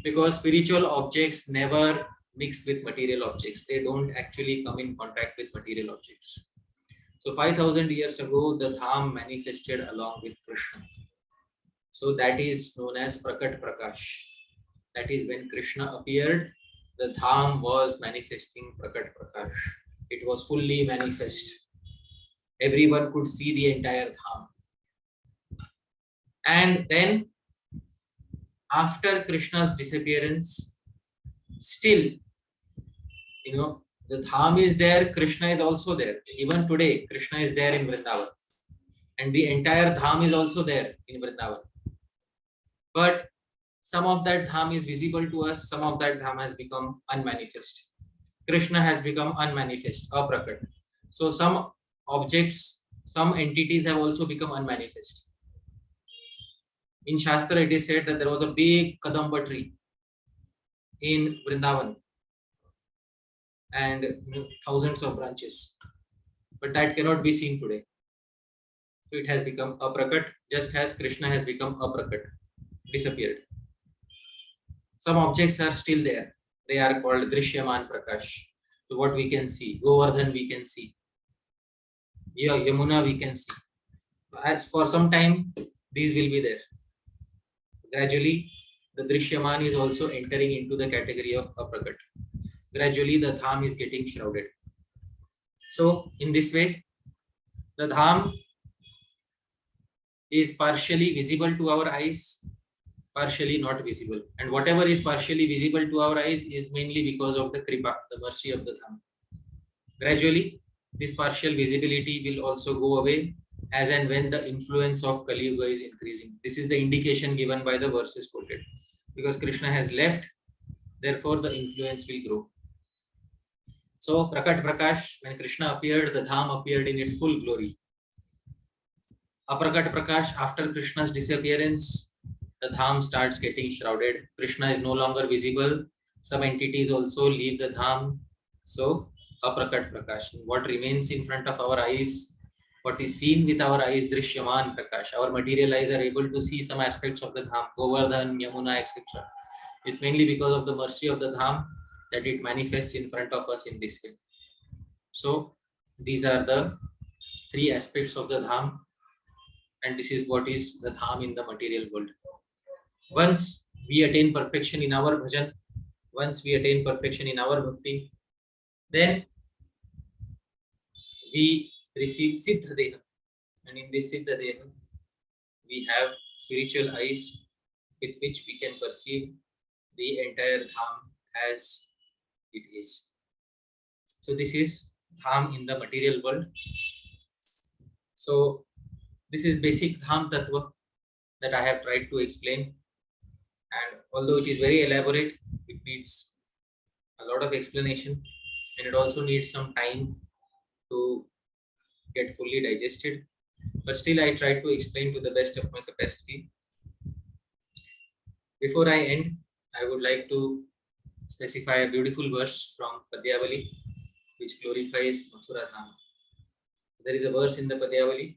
Because spiritual objects never mix with material objects. They don't actually come in contact with material objects. So 5,000 years ago, the Dham manifested along with Krishna. So that is known as Prakat Prakash. That is when Krishna appeared, the Dham was manifesting Prakat Prakash. It was fully manifest. Everyone could see the entire Dham. And then after Krishna's disappearance, still, the Dham is there, Krishna is also there. Even today, Krishna is there in Vrindavan. And the entire Dham is also there in Vrindavan. But some of that Dham is visible to us, some of that Dham has become unmanifest. Krishna has become unmanifest, aprakat. So some objects, some entities have also become unmanifest. In Shastra, it is said that there was a big Kadamba tree in Vrindavan and thousands of branches. But that cannot be seen today. So it has become aprakat, just as Krishna has become aprakat, disappeared. Some objects are still there. They are called Drishyaman Prakash. So what we can see, Govardhan we can see, Yamuna we can see. As for some time, these will be there. Gradually, the Drishyaman is also entering into the category of aprakat. Gradually, the Dham is getting shrouded. So in this way, the Dham is partially visible to our eyes, partially not visible. And whatever is partially visible to our eyes is mainly because of the Kripa, the mercy of the Dham. Gradually, this partial visibility will also go away as and when the influence of Kali Yuga is increasing. This is the indication given by the verses quoted. Because Krishna has left, therefore the influence will grow. So Prakat Prakash, when Krishna appeared, the Dham appeared in its full glory. Aprakat Prakash, after Krishna's disappearance, the Dham starts getting shrouded. Krishna is no longer visible. Some entities also leave the Dham. So Aprakat Prakash. What remains in front of our eyes, what is seen with our eyes, Drishyaman Prakash. Our material eyes are able to see some aspects of the Dham, Govardhan, Yamuna, etc. It's mainly because of the mercy of the Dham that it manifests in front of us in this way. So these are the three aspects of the Dham, and this is what is the Dham in the material world. Once we attain perfection in our bhajan, once we attain perfection in our bhakti, then we receive Siddha Deha. And in this Siddha Deha, we have spiritual eyes with which we can perceive the entire Dham as it is. So this is Dham in the material world. So this is basic Dhāma-Tattva that I have tried to explain. And although it is very elaborate, it needs a lot of explanation, and it also needs some time to get fully digested. But still, I try to explain to the best of my capacity. Before I end, I would like to specify a beautiful verse from Padyavali which glorifies Mathura Dhama. There is a verse in the Padyavali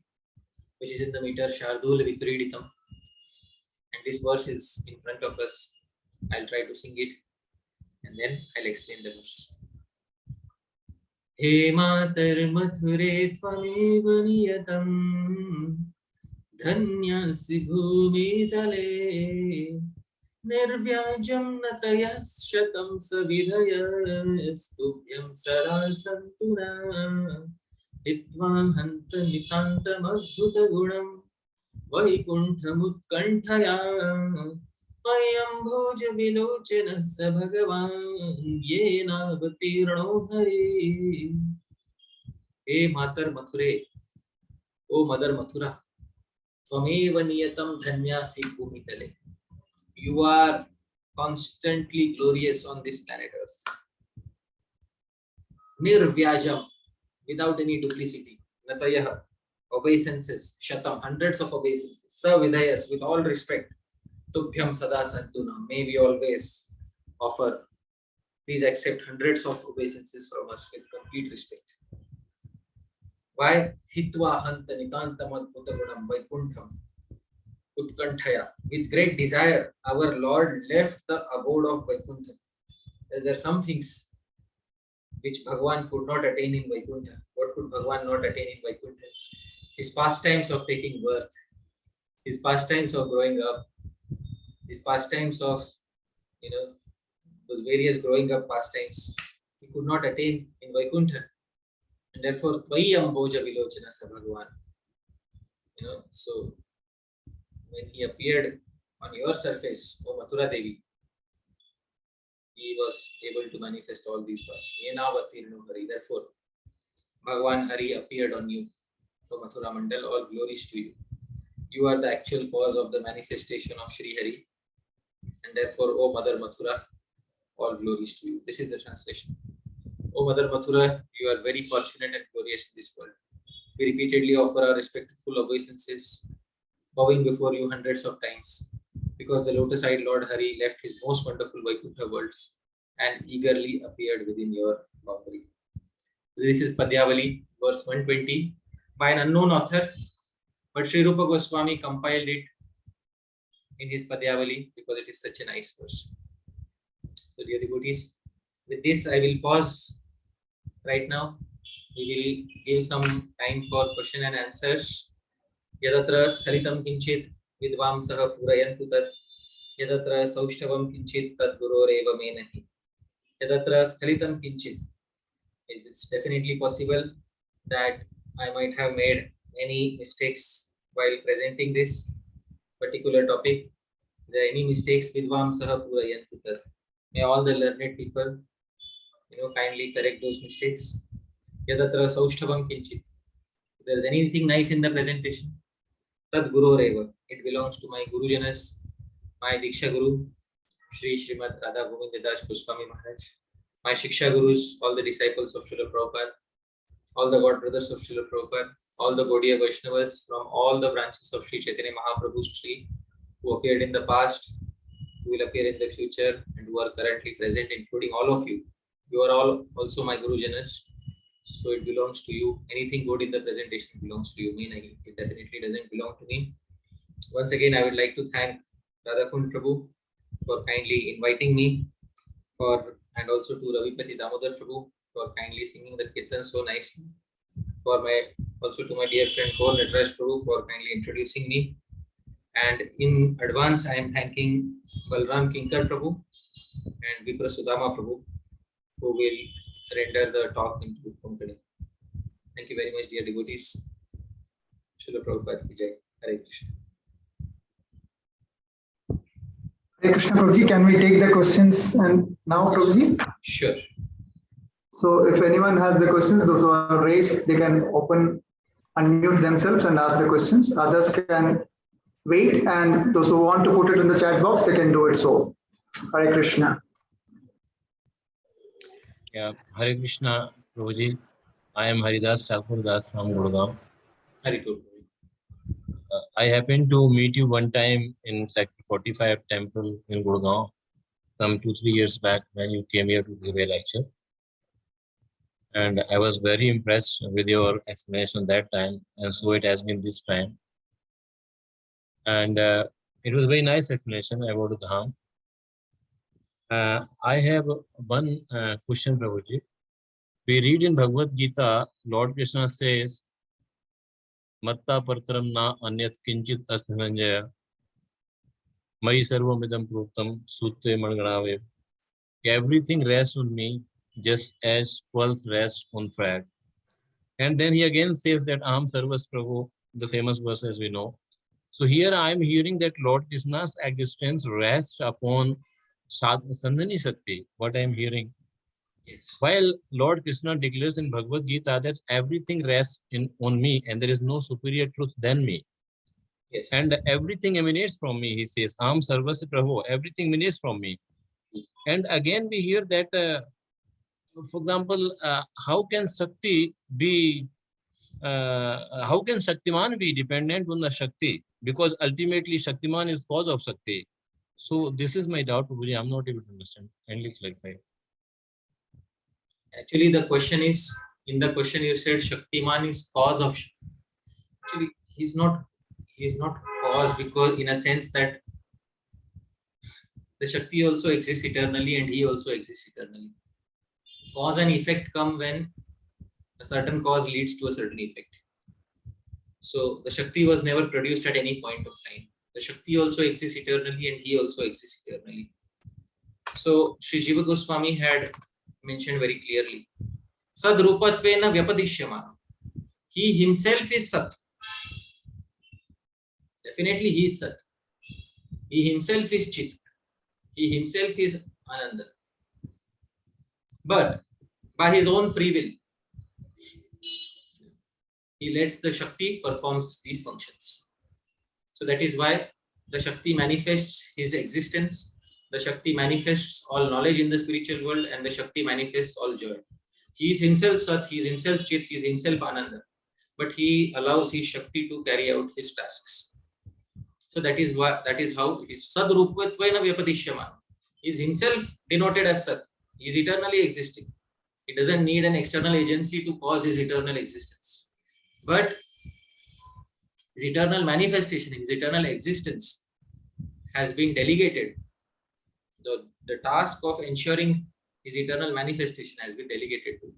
which is in the meter Shardul Vikriditam, and this verse is in front of us. I'll try to sing it and then I'll explain the verse. He matar mathure tvameva niyatam dhanyasi bhumi tale nirvyajam natayas shatam savidhayas tubhyam sarasantuna hitvam hanta nitantam adbhuta gunam vaikunఠముత్కంఠయా Swayambhuj Vilochana Sa Bhagavan Yena Vatirno Hari. Hey Matar Mathura, O Mother Mathura, Tvameva niyatam dhanyasi bhumitale. You are constantly glorious on this planet Earth. Nirvyajam, without any duplicity. Natayah, obeisances, shatam, hundreds of obeisances. Savidayas, with all respect. Tubhyam sada santuna, may we always offer. Please accept hundreds of obeisances from us with complete respect. Why? Hitva hanta nikantamad putagunam vaikuntham utkanthaya. With great desire, our Lord left the abode of Vaikuntham. There are some things which Bhagwan could not attain in Vaikuntha. What could Bhagwan not attain in Vaikuntha? His pastimes of taking birth, his pastimes of growing up, his pastimes of, those various growing up pastimes, he could not attain in Vaikuntha. And therefore, Tvayam Boja Vilochana Sa Bhagwan. So when he appeared on your surface, O Mathura Devi, he was able to manifest all these pastimes. Yenavatirnu Hari. Therefore, Bhagwan Hari appeared on you. O Mathura Mandal, all glories to you. You are the actual cause of the manifestation of Sri Hari. And therefore, O Mother Mathura, all glories to you. This is the translation. O Mother Mathura, you are very fortunate and glorious in this world. We repeatedly offer our respectful obeisances, bowing before you hundreds of times, because the lotus-eyed Lord Hari left his most wonderful Vaikuntha worlds and eagerly appeared within your boundary. This is Padyavali, verse 120, by an unknown author, but Sri Rupa Goswami compiled it in his Padyavali because it is such a nice verse. So dear devotees, with this I will pause right now. We will give some time for question and answers. Yadatra skhalitam kinchit vidvamsah purayantu tat yadatra saushthavam kinchit tad guroreva me nahi. Yadatra skhalitam kinchit. It is definitely possible that I might have made many mistakes while presenting this particular topic. If there are any mistakes, vidvamsah purayantu tat. May all the learned people, kindly correct those mistakes. Yadatra saushthavam kinchit. If there is anything nice in the presentation, tad guroreva. It belongs to my Gurujanas, my Diksha Guru, Shri Srimad Radha Govindadas Goswami Maharaj, my Shiksha Gurus, all the disciples of Srila Prabhupada, all the God brothers of Srila Prabhupada, all the Gaudiya Vaishnavas from all the branches of Sri Chaitanya Mahaprabhu's tree, who appeared in the past, who will appear in the future, and who are currently present, including all of you. You are all also my Gurujanas. So it belongs to you. Anything good in the presentation belongs to you. It definitely doesn't belong to me. Once again, I would like to thank Radhakunda Prabhu for kindly inviting me, and also to Ravipati Damodar Prabhu for kindly singing the kirtan so nicely. Also to my dear friend Kaur Nataraj Prabhu for kindly introducing me. And in advance, I am thanking Balram Kinkar Prabhu and Vipra Sudama Prabhu, who will render the talk into Konkani. Thank you very much, dear devotees. Srila Prabhupada ki jai. Hare Krishna. Hare Krishna, Prabhuji. Can we take the questions and now, Prabhuji? Sure. So if anyone has the questions, those who are raised, they can unmute themselves and ask the questions. Others can wait, and those who want to put it in the chat box, they can do it so. Hare Krishna. Yeah, Hare Krishna, Prabhuji. I am Haridas Thakur Das from Gurgaon. Hare Krishna. I happened to meet you one time in Sector 45 temple in Gurgaon, some 2-3 years back when you came here to give a lecture. And I was very impressed with your explanation that time, and so it has been this time. And it was a very nice explanation about the Dham. I have one question, Prabhuji. We read in Bhagavad Gita, Lord Krishna says, Matta partaram na anyat kinchit asthananjaya Mai sarvamidam proktam sutte manganave. Everything rests on me, just as pearls rest on thread. And then he again says that Aham Sarvas Prabhu, the famous verse as we know. So here I am hearing that Lord Krishna's existence rests upon Sandhani Sakti, what I am hearing. Yes. While Lord Krishna declares in Bhagavad Gita that everything rests on me and there is no superior truth than me. Yes. And everything emanates from me. He says, Am Sarvasya Prabhu, everything emanates from me. And again, we hear that, for example, how can Shakti be, how can Shaktiman be dependent on the Shakti? Because ultimately, Shaktiman is cause of Shakti. So this is my doubt, Prabhuji. I'm not able to understand. Kindly clarify. Actually, the question is, in the question you said Shaktiman is cause of Shakti. Actually, he's not cause, because in a sense that the Shakti also exists eternally and he also exists eternally. Cause and effect come when a certain cause leads to a certain effect. So the Shakti was never produced at any point of time. The Shakti also exists eternally and he also exists eternally. So Sri Jiva Goswami had mentioned very clearly, Sadrupatvena Vyapadishyamana. He himself is Sat. Definitely he is Sat. He himself is Chit. He himself is Ananda. But by his own free will, he lets the Shakti performs these functions. So that is why the Shakti manifests his existence, the Shakti manifests all knowledge in the spiritual world, and the Shakti manifests all joy. He is himself Sat, he is himself Chit, he is himself Ananda, but he allows his Shakti to carry out his tasks. So that is how it is. Sadrupatvena Vyapadishyamana. He is himself denoted as Sat. He is eternally existing. He doesn't need an external agency to cause his eternal existence. But his eternal manifestation, his eternal existence has been delegated. The task of ensuring his eternal manifestation has been delegated to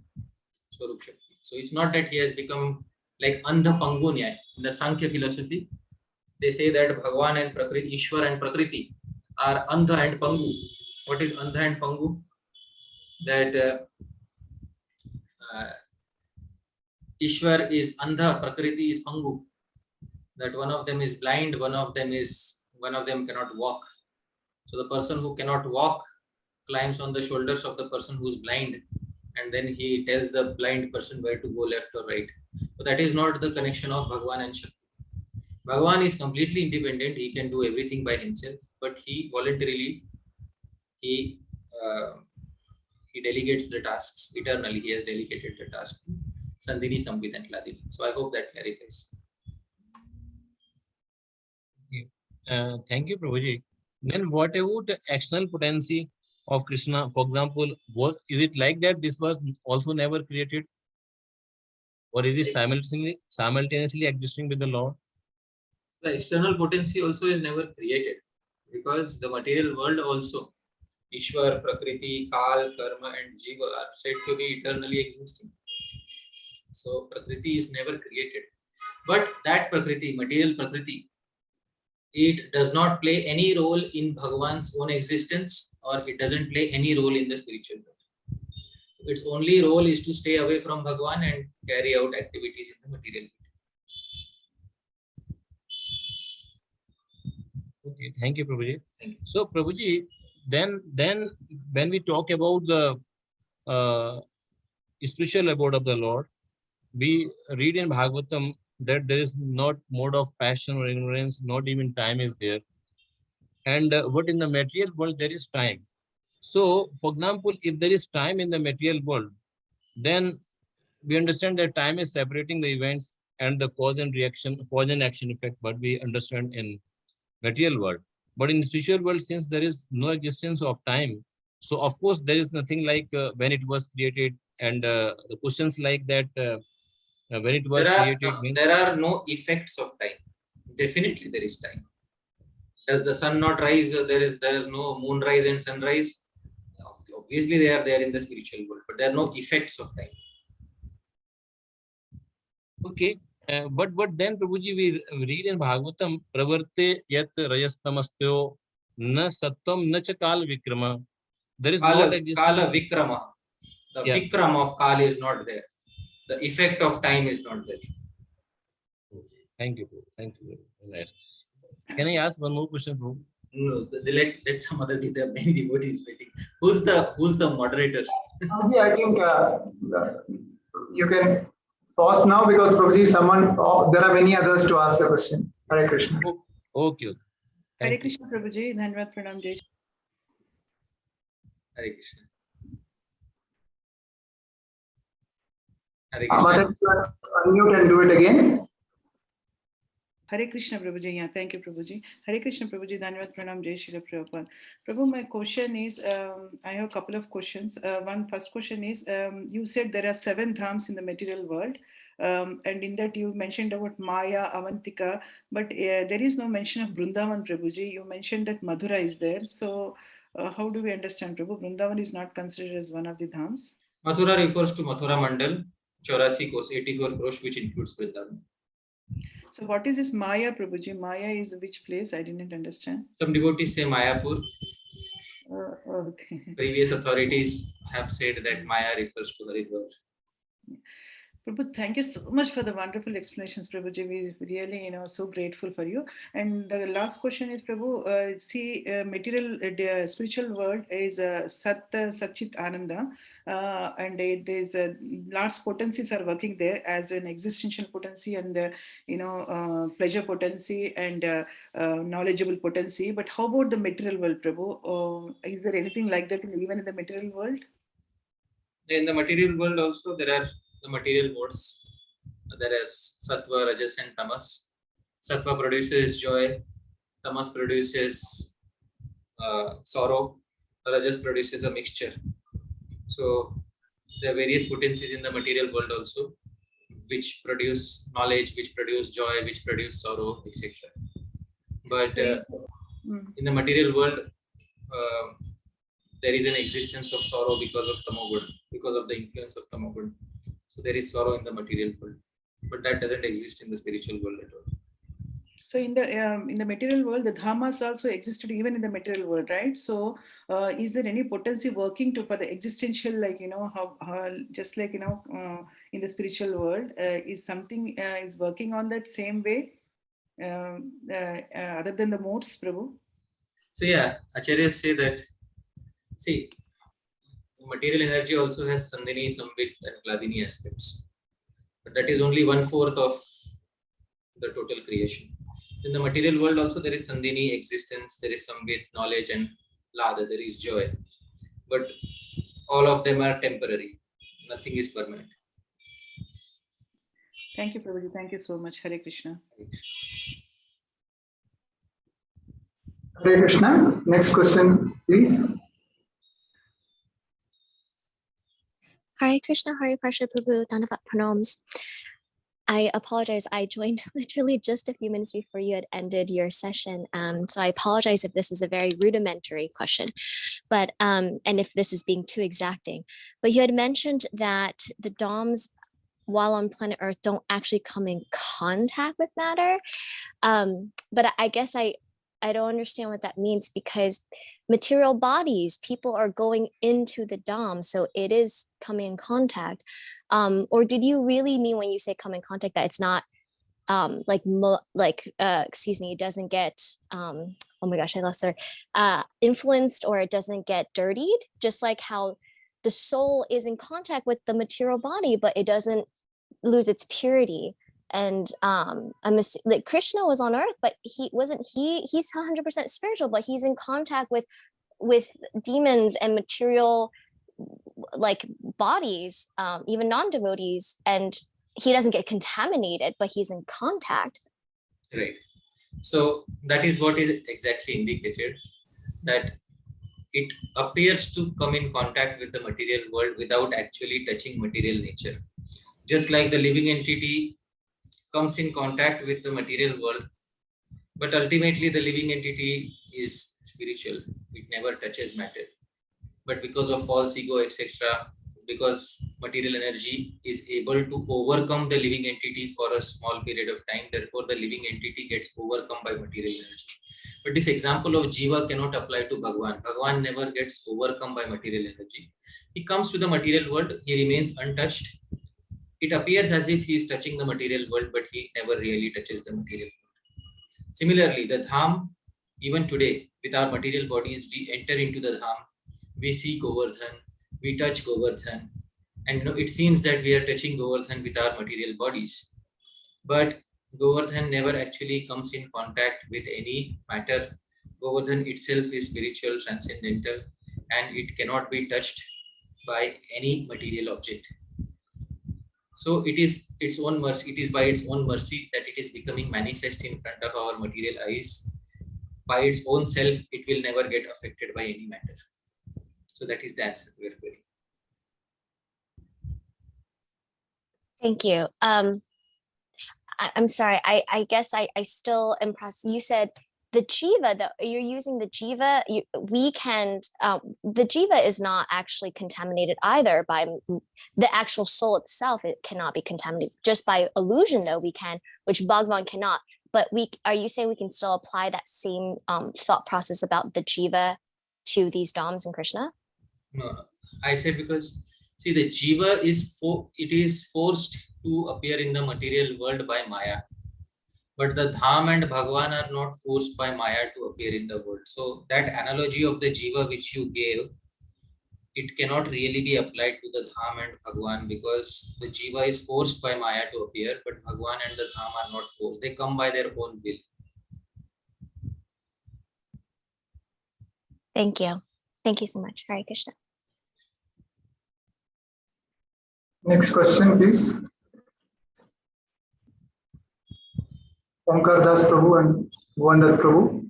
Swarup Shakti. So it's not that he has become like Andha Pangu Nyaya. In the Sankhya philosophy, they say that Bhagavan and Prakriti, Ishwar and Prakriti are Andha and Pangu. What is Andha and Pangu? That Ishwar is Andha, Prakriti is Pangu. That one of them is blind, one of them cannot walk. So the person who cannot walk climbs on the shoulders of the person who is blind, and then he tells the blind person where to go, left or right. So that is not the connection of Bhagavan and Shakti. Bhagavan is completely independent. He can do everything by himself, but he voluntarily he delegates the tasks eternally. He has delegated the task to Sandhini, Sambit and Hladini. So I hope that clarifies. Thank you, Prabhuji. Then what about the external potency of Krishna? For example, is it like that this was also never created? Or is it simultaneously existing with the Lord? The external potency also is never created, because the material world also, Ishwar, Prakriti, Kal, Karma and Jiva are said to be eternally existing. So Prakriti is never created. But that Prakriti, material Prakriti, it does not play any role in Bhagavan's own existence, or it doesn't play any role in the spiritual world. Its only role is to stay away from Bhagavan and carry out activities in the material world. Okay, thank you, Prabhuji. Thank you. So, Prabhuji, then when we talk about the spiritual abode of the Lord, we read in Bhagavatam that there is not mode of passion or ignorance, not even time is there. And what in the material world, there is time. So, for example, if there is time in the material world, then we understand that time is separating the events and the cause and action effect, but we understand in material world. But in spiritual world, since there is no existence of time, so of course there is nothing like when it was created, and the questions like that when it was created. There are no effects of time. Definitely there is time. Does the sun not rise? There is no moonrise and sunrise. Obviously they are there in the spiritual world, but there are no effects of time. Okay. But then, Prabhuji, we read in Bhagavatam, Pravarte yat rajastamastyo na sattvam na cha kal vikrama. There is not existence. Kala vikrama. The vikram of kal is not there. The effect of time is not there. Thank you, Prabhu. Thank you. Nice. Can I ask one more question, Prabhu? No, let some other day. There are many devotees waiting. Who's the moderator? I think you can pause now, because Prabhuji, there are many others to ask the question. Hare Krishna. Okay. Hare Thank you. Krishna Prabhuji, Dhanavad Pranam Jai. Hare Krishna. Hare Krishna. Mataji, unmute and do it again. Hare Krishna Prabhuji, yeah, thank you Prabhuji. Hare Krishna Prabhuji, Dhanavad Pranam Jai Srila Prabhupada. Prabhu, my question is, I have a couple of questions. First question is, you said there are 7 dhams in the material world. And in that you mentioned about Maya, Avantika, but there is no mention of Vrindavan Prabhuji. You mentioned that Mathura is there. So how do we understand Prabhu? Vrindavan is not considered as one of the dhams? Mathura refers to Mathura Mandal, 84 crores, which includes Vrindavan. So what is this Maya Prabhuji? Maya is which place? I didn't understand. Some devotees say Mayapur. Okay. Previous authorities have said that Maya refers to Haridwar. Prabhu, thank you so much for the wonderful explanations, Prabhuji. We really, so grateful for you. And the last question is, Prabhu, the spiritual world is Sat Satchit Ananda, and there's large potencies are working there as an existential potency and pleasure potency and knowledgeable potency. But how about the material world, Prabhu? Is there anything like that even in the material world? In the material world also, there are the material modes. There is Sattva, Rajas and Tamas. Sattva produces joy, Tamas produces sorrow, Rajas produces a mixture. So there are various potencies in the material world also, which produce knowledge, which produce joy, which produce sorrow, etc. But in the material world, there is an existence of sorrow because of Tamogun, because of the influence of Tamogun. So there is sorrow in the material world, but that doesn't exist in the spiritual world at all. So in the material world, the dhammas also existed even in the material world, right? So is there any potency working for the existential, just like in the spiritual world, is something is working on that same way other than the modes, Prabhu? So yeah, acharyas say that. See, material energy also has Sandhini, Samvit and Hladini aspects. But that is only 1/4 of the total creation. In the material world also there is Sandhini, existence, there is Samvit, knowledge and Lada, there is joy. But all of them are temporary. Nothing is permanent. Thank you, Prabhuji. Thank you so much. Hare Krishna. Hare Krishna. Next question, please. Hare Krishna, Hare Parshad, Prabhu, Dhanavat Pranams. I apologize. I joined literally just a few minutes before you had ended your session. So I apologize if this is a very rudimentary question, but and if this is being too exacting. But you had mentioned that the DOMs, while on planet Earth, don't actually come in contact with matter. But I guess I don't understand what that means, because material bodies, people are going into the Dham, so it is coming in contact. Or did you really mean when you say come in contact that it's not excuse me, it doesn't get oh my gosh, I lost there, influenced, or it doesn't get dirtied, just like how the soul is in contact with the material body, but it doesn't lose its purity. And I'm like Krishna was on earth, but he's 100% spiritual, but he's in contact with demons and material like bodies, even non-devotees, and he doesn't get contaminated, but he's in contact. Right. So that is what is exactly indicated, that it appears to come in contact with the material world without actually touching material nature. Just like the living entity comes in contact with the material world, but ultimately the living entity is spiritual. It never touches matter. But because of false ego, etc., because material energy is able to overcome the living entity for a small period of time, therefore the living entity gets overcome by material energy. But this example of Jiva cannot apply to Bhagwan. Bhagwan never gets overcome by material energy. He comes to the material world, he remains untouched. It appears as if he is touching the material world, but he never really touches the material world. Similarly, the Dham, even today, with our material bodies, we enter into the Dham, we see Govardhan, we touch Govardhan, and it seems that we are touching Govardhan with our material bodies. But Govardhan never actually comes in contact with any matter. Govardhan itself is spiritual, transcendental, and it cannot be touched by any material object. So it is its own mercy, it is by its own mercy that it is becoming manifest in front of our material eyes. By its own self, it will never get affected by any matter. So that is the answer to your query. Thank you. I'm sorry. I guess I still am impressed. You said the jiva, you're using the jiva. The jiva is not actually contaminated either by the actual soul itself. It cannot be contaminated just by illusion, though we can, which Bhagavan cannot. But are you saying we can still apply that same thought process about the jiva to these Dhams and Krishna? No. I said because see, the jiva is forced to appear in the material world by Maya. But the Dham and Bhagavan are not forced by Maya to appear in the world. So that analogy of the jiva which you gave, it cannot really be applied to the Dham and Bhagavan, because the jiva is forced by Maya to appear, but Bhagavan and the Dham are not forced. They come by their own will. Thank you. Thank you so much. Hare Krishna. Next question, please. Omkar Das Prabhu and Bhuvandat Prabhu.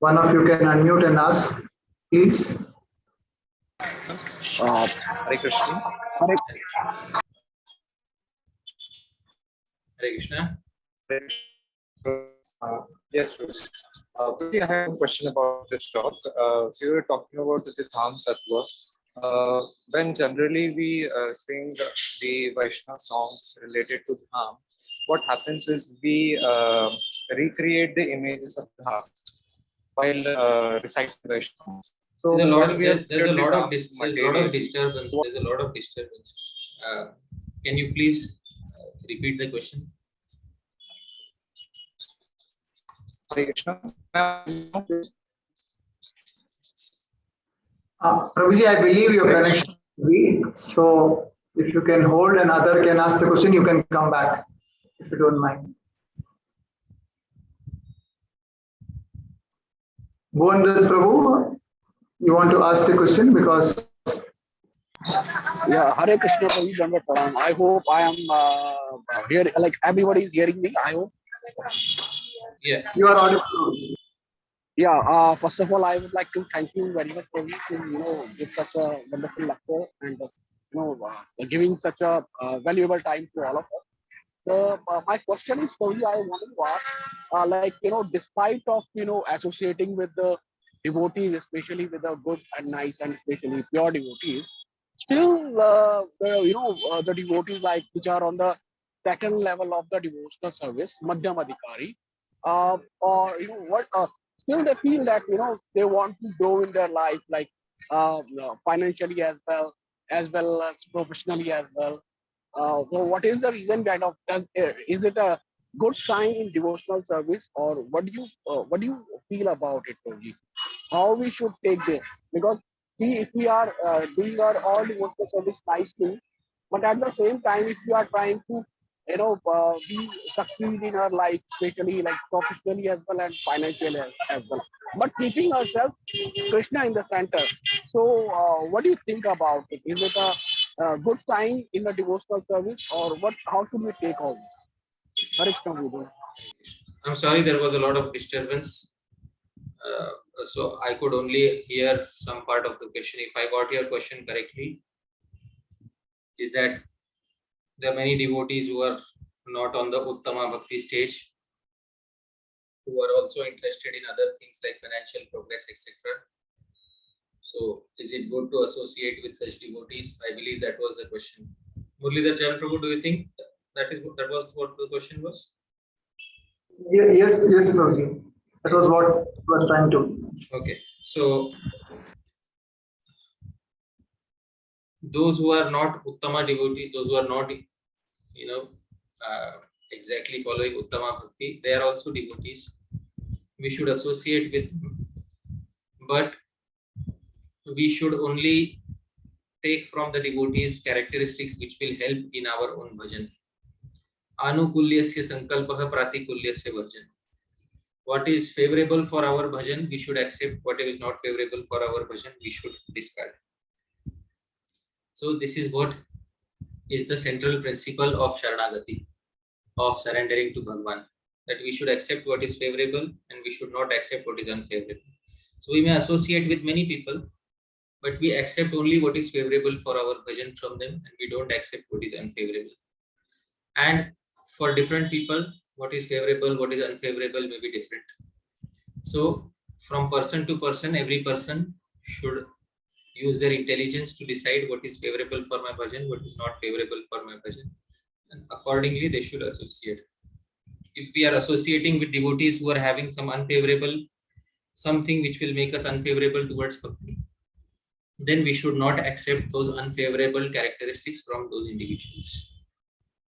One of you can unmute and ask, please. Hare Krishna. Hare Krishna. Yes, I have a question about this talk. We were talking about the Dhāma-Tattva. When generally we sing the Vaishnava songs related to Dham, what happens is we recreate the images of Dham while reciting Vaishnava. So There's a lot of disturbance. There's a lot of disturbance. Can you please repeat the question? Prabhuji, I believe your connection is weak. So if you can hold and other can ask the question, you can come back, if you don't mind. Bhuvandat Prabhu, you want to ask the question because... Yeah, Hare Krishna, Prabhu. I hope I am here, like everybody is hearing me, I hope. Yeah. You are audible. Yeah, first of all, I would like to thank you very much, Prabhu, to, give such a wonderful lecture and, giving such a valuable time to all of us. So my question is for you, I wanted to ask, despite of, associating with the devotees, especially with the good and nice and especially pure devotees, still, the devotees which are on the second level of the devotional service, Madhyam Adhikari, or still they feel that they want to grow in their life, like financially as well as professionally as well. So what is the reason kind of? Is it a good sign in devotional service, or what do you feel about it, Prabhuji? How we should take this? Because if we are doing our all devotional service nicely, but at the same time, if we are trying to we succeed in our life, especially like professionally as well and financially as well, but keeping ourselves Krishna in the center. So what do you think about it? Is it a good sign in the devotional service, or what? How should we take all this? Hare Krishna. I'm sorry, there was a lot of disturbance. So I could only hear some part of the question. If I got your question correctly, is that there are many devotees who are not on the Uttama Bhakti stage, who are also interested in other things like financial progress, etc. So is it good to associate with such devotees? I believe that was the question. Muralidhar Charan Prabhu, do you think that was what the question was? Yes, Prabhuji. That was what I was trying to. Okay. So those who are not Uttama devotees, those who are not, exactly following Uttama Bhakti, they are also devotees. We should associate with them, but we should only take from the devotees characteristics which will help in our own bhajan. Anukulyasya sankalpah pratikulyasya varjan. What is favorable for our bhajan, we should accept. Whatever is not favorable for our bhajan, we should discard. So this is what is the central principle of Sharanagati, of surrendering to Bhagwan. That we should accept what is favorable and we should not accept what is unfavorable. So we may associate with many people, but we accept only what is favorable for our bhajan from them, and we don't accept what is unfavorable. And for different people, what is favorable, what is unfavorable may be different. So from person to person, every person should use their intelligence to decide what is favorable for my bhajan, what is not favorable for my bhajan, and accordingly they should associate. If we are associating with devotees who are having some unfavorable, something which will make us unfavorable towards bhakti, then we should not accept those unfavorable characteristics from those individuals.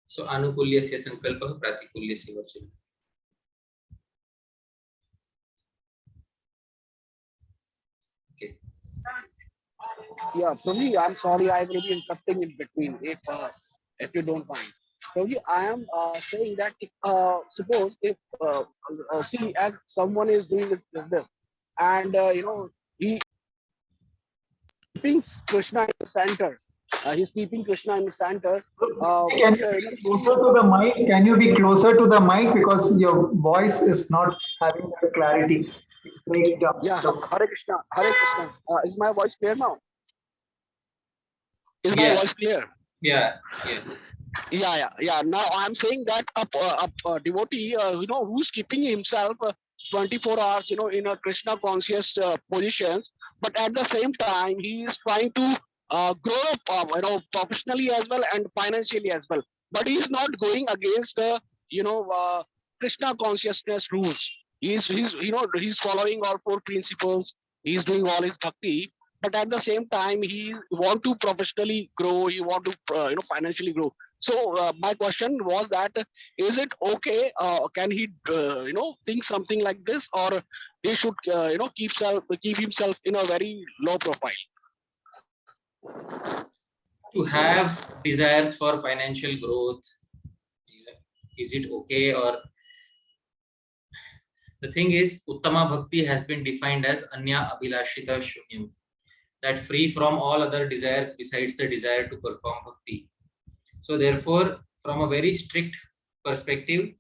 So anukulyasya sankalpah pratikulyasya varjana. Okay. Yeah, Prabhu, I'm sorry, I will be interrupting in between if you don't mind. Prabhu, I am saying that if, suppose if see as someone is doing this business and he keeping Krishna in the center, he's keeping Krishna in the center. Can you be closer to the mic? Can you be closer to the mic because your voice is not having that clarity? It breaks down. Yeah, Hare Krishna, Hare Krishna. Is my voice clear now? Is my Yeah. voice clear? Yeah. Yeah. Now I'm saying that a devotee, who's keeping himself 24 hours, in a Krishna conscious positions, but at the same time he is trying to grow up, professionally as well and financially as well. But he is not going against the, Krishna consciousness rules. He's following all four principles. He's doing all his bhakti, but at the same time he want to professionally grow. He want to, financially grow. So my question was that is it okay? Can he think something like this, or he should keep himself in a very low profile? To have desires for financial growth, is it okay? Or the thing is, Uttama Bhakti has been defined as Anya Abhilashita Shunyam, that free from all other desires besides the desire to perform bhakti. So therefore, from a very strict perspective,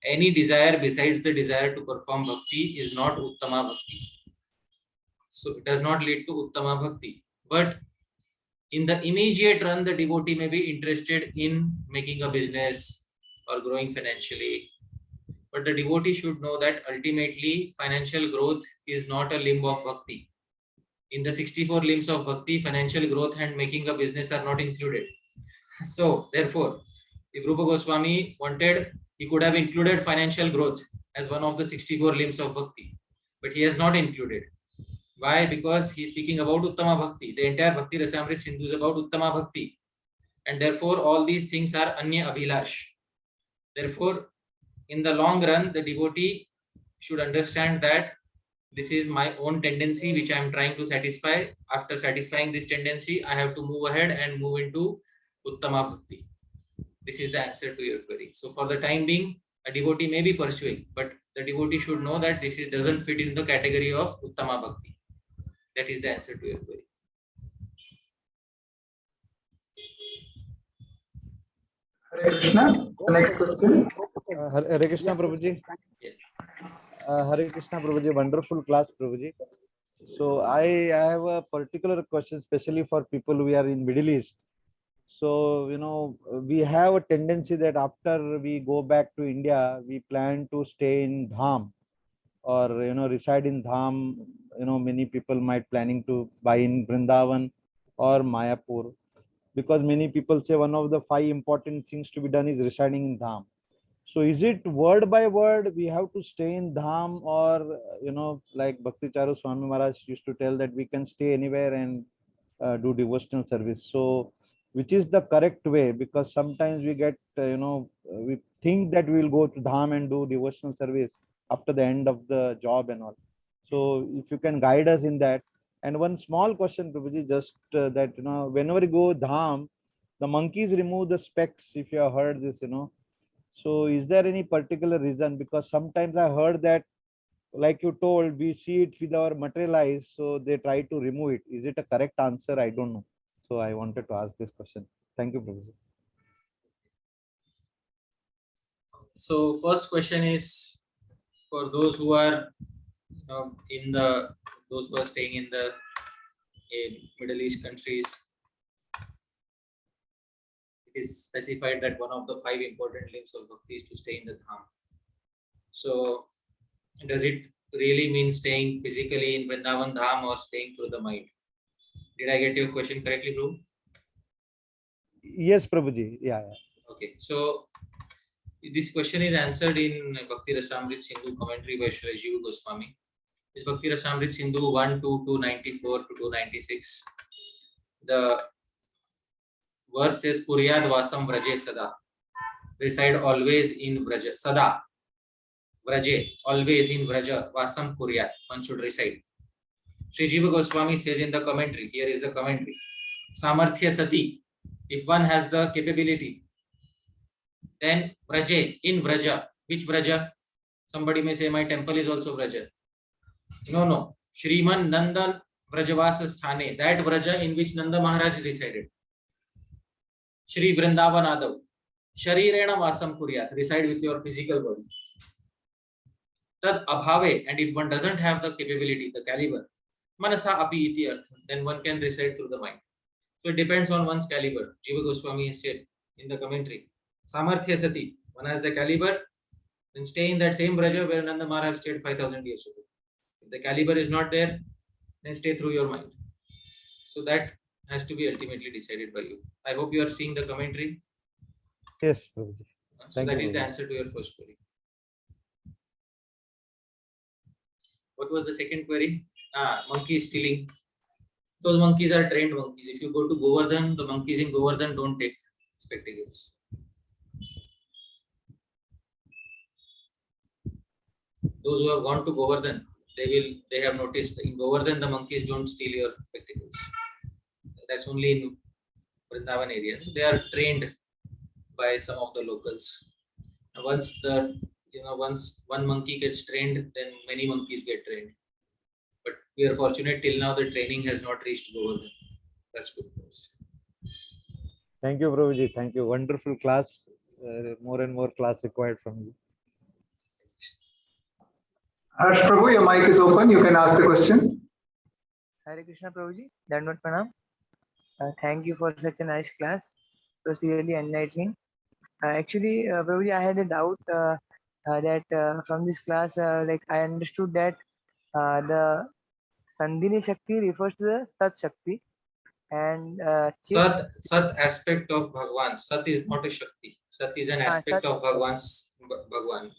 any desire besides the desire to perform bhakti is not Uttama Bhakti. So it does not lead to Uttama Bhakti. But in the immediate run, the devotee may be interested in making a business or growing financially. But the devotee should know that ultimately financial growth is not a limb of bhakti. In the 64 limbs of bhakti, financial growth and making a business are not included. So therefore, if Rupa Goswami wanted, he could have included financial growth as one of the 64 limbs of bhakti, but he has not included. Why? Because he is speaking about Uttama Bhakti. The entire Bhakti Rasamrit Sindhu is about Uttama Bhakti, and therefore all these things are Anya Abhilash. Therefore, in the long run, the devotee should understand that this is my own tendency which I am trying to satisfy. After satisfying this tendency, I have to move ahead and move into Uttama Bhakti. This is the answer to your query. So for the time being, a devotee may be pursuing, but the devotee should know that this doesn't fit in the category of Uttama Bhakti. That is the answer to your query. Hare Krishna. The next question. Hare Krishna, Prabhuji. Hare Krishna, Prabhuji. Wonderful class, Prabhuji. So I have a particular question, especially for people who are in Middle East. So, we have a tendency that after we go back to India, we plan to stay in Dham or, reside in Dham. Many people might planning to buy in Vrindavan or Mayapur, because many people say one of the 5 important things to be done is residing in Dham. So is it word by word we have to stay in Dham, or, like Bhakti Charu Swami Maharaj used to tell that we can stay anywhere and do devotional service. So which is the correct way? Because sometimes we get, we think that we will go to Dham and do devotional service after the end of the job and all. So if you can guide us in that. And one small question, Prabhuji, just that, whenever you go Dham, the monkeys remove the specs, if you have heard this, So is there any particular reason? Because sometimes I heard that, like you told, we see it with our material eyes, so they try to remove it. Is it a correct answer? I don't know. So I wanted to ask this question. Thank you, Prabhuji. So first question is for those who are those who are staying in the Middle East countries. It is specified that one of the 5 important limbs of bhakti is to stay in the Dham. So does it really mean staying physically in Vrindavan Dham or staying through the mind? Did I get your question correctly, Prabhu? Yes, Prabhuji. Yeah. Okay, so this question is answered in Bhakti Rasamrit Sindhu commentary by Sri Jiva Goswami. This Bhakti Rasamrit Sindhu 1, 2, 294 to 296. The verse says, Kuryad Vasam Vraje Sada. Reside always in Vraja. Sada. Vraje. Always in Vraja. Vasam Kuryad. One should reside. Sri Jiva Goswami says in the commentary, here is the commentary. Samarthya Sati. If one has the capability, then Vraje, in Vraja. Which Vraja? Somebody may say my temple is also Vraja. No. Shriman Nandan Vrajavasa Sthane. That Vraja in which Nanda Maharaj resided. Shri Vrindavan Adav. Sharirena Vasam Kuryat. Reside with your physical body. Tad Abhave. And if one doesn't have the capability, the caliber, Manasa Api Iti Artha, then one can reside through the mind. So it depends on one's caliber. Jiva Goswami has said in the commentary. Samarthya Sati. One has the caliber, then stay in that same Vraja where Nanda Maharaj stayed 5,000 years ago. If the caliber is not there, then stay through your mind. So that has to be ultimately decided by you. I hope you are seeing the commentary. Yes, Prabhuji. So that is the answer to your first query. What was the second query? Monkey stealing. Those monkeys are trained monkeys. If you go to Govardhan, the monkeys in Govardhan don't take spectacles. Those who have gone to Govardhan, they have noticed in Govardhan the monkeys don't steal your spectacles. That's only in Vrindavan area. They are trained by some of the locals. Once one monkey gets trained, then many monkeys get trained. But we are fortunate till now the training has not reached Govardhan. That's good for us. Thank you, Prabhuji. Thank you. Wonderful class. More and more class required from you. Harsh Prabhu, your mic is open. You can ask the question. Hare Krishna Prabhuji, Dandvat Pranam. Thank you for such a nice class. It was really enlightening. Actually, Prabhuji, I had a doubt that from this class, like I understood that the Sandhini Shakti refers to the Sat Shakti, and Sat aspect of Bhagwan. Sat is not a Shakti. Sat is an aspect of Bhagwan's Bhagwan.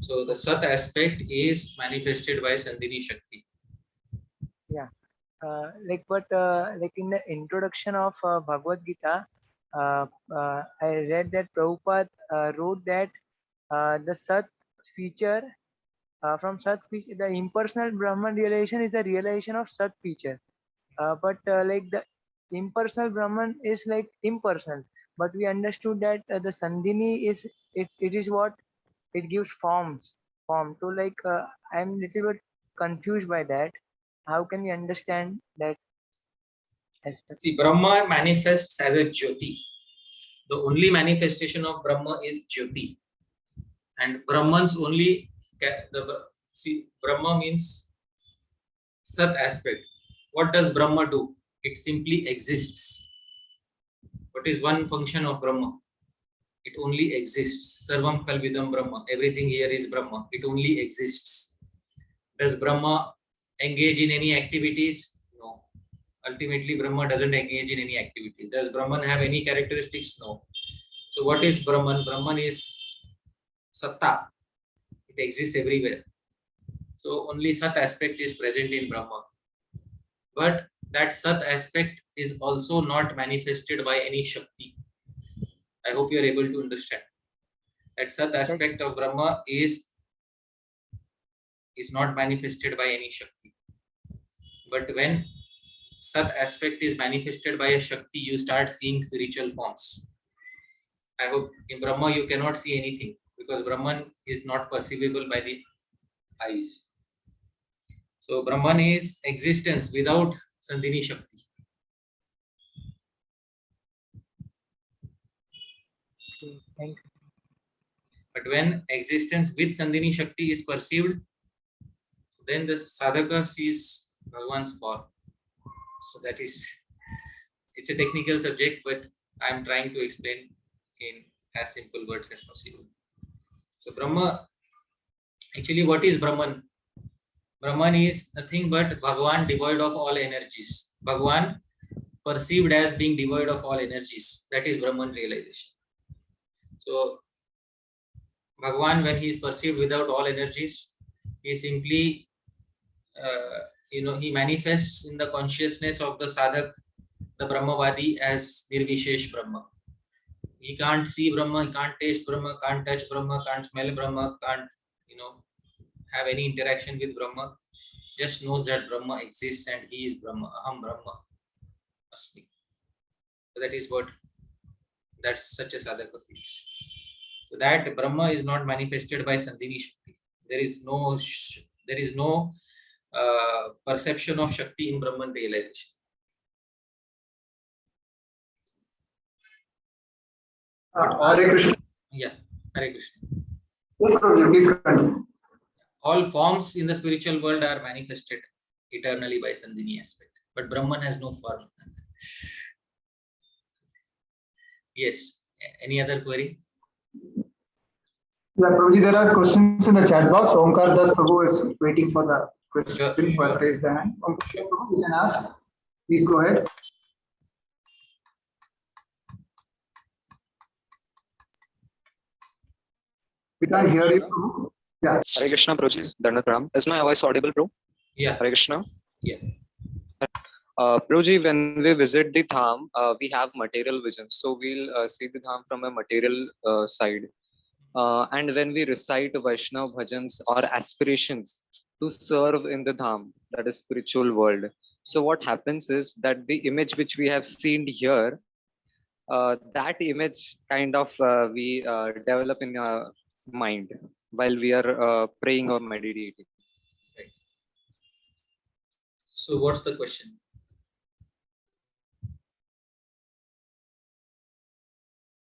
So the Sat aspect is manifested by Sandhini Shakti. Yeah. Like in the introduction of Bhagavad Gita, I read that Prabhupada wrote that the Sat feature, from Sat feature, the impersonal Brahman realization is the realization of Sat feature. But like the impersonal Brahman is like impersonal. But we understood that the Sandhini is it is what it gives form. So like I'm little bit confused by that. How can we understand that aspect? See, Brahma manifests as a Jyoti. The only manifestation of Brahma is Jyoti. And Brahman's only, Brahma means Sat aspect. What does Brahma do? It simply exists. What is one function of Brahma? It only exists. Sarvam Kalvidam Brahma. Everything here is Brahma. It only exists. Does Brahma engage in any activities? No. Ultimately, Brahma doesn't engage in any activities. Does Brahman have any characteristics? No. So what is Brahman? Brahman is Satta. It exists everywhere. So only Sat aspect is present in Brahma. But that Sat aspect is also not manifested by any Shakti. I hope you are able to understand. That Sat aspect of Brahma is not manifested by any Shakti. But when Sat aspect is manifested by a Shakti, you start seeing spiritual forms. I hope in Brahma you cannot see anything because Brahman is not perceivable by the eyes. So Brahman is existence without Sandhini Shakti. Okay, thank you. But when existence with Sandhini Shakti is perceived, then the sadhaka sees Bhagavan's form. So that is, it's a technical subject, but I am trying to explain in as simple words as possible. So Brahma, actually what is Brahman? Brahman is nothing but Bhagavan devoid of all energies. Bhagavan perceived as being devoid of all energies. That is Brahman realization. So Bhagavan, when he is perceived without all energies, he simply, he manifests in the consciousness of the sadhak, the Brahmavadi, as Nirvishesh Brahma. He can't see Brahma, he can't taste Brahma, can't touch Brahma, can't smell Brahma, can't, have any interaction with Brahma. Just knows that Brahma exists and he is Brahma. Aham Brahma Asmi. So that is what, that's such a sadhaka feels. So that Brahma is not manifested by Sandhini Shakti. There is no perception of Shakti in Brahman realization. Hare Krishna. Yeah, Hare Krishna. Yes, Prabhuji, please continue. All forms in the spiritual world are manifested eternally by Sandhini aspect, but Brahman has no form. Yes. Any other query? Yeah, Prabhuji, there are questions in the chat box. Omkar Das Prabhu is waiting for the question. Who has raised the hand? Omkar Prabhu, you can ask. Please go ahead. We can't hear you, Prabhu. Yeah. Hare Krishna, Prabhuji. Dandatam. Is my voice audible, Prabhu? Yeah. Hare Krishna. Yeah. Prabhuji, when we visit the Dham, we have material vision. So we'll see the Dham from a material side. And when we recite Vaishnava bhajans or aspirations to serve in the Dham, that is spiritual world. So what happens is that the image which we have seen here, that image kind of we develop in our mind while we are praying or meditating. Right. So what's the question?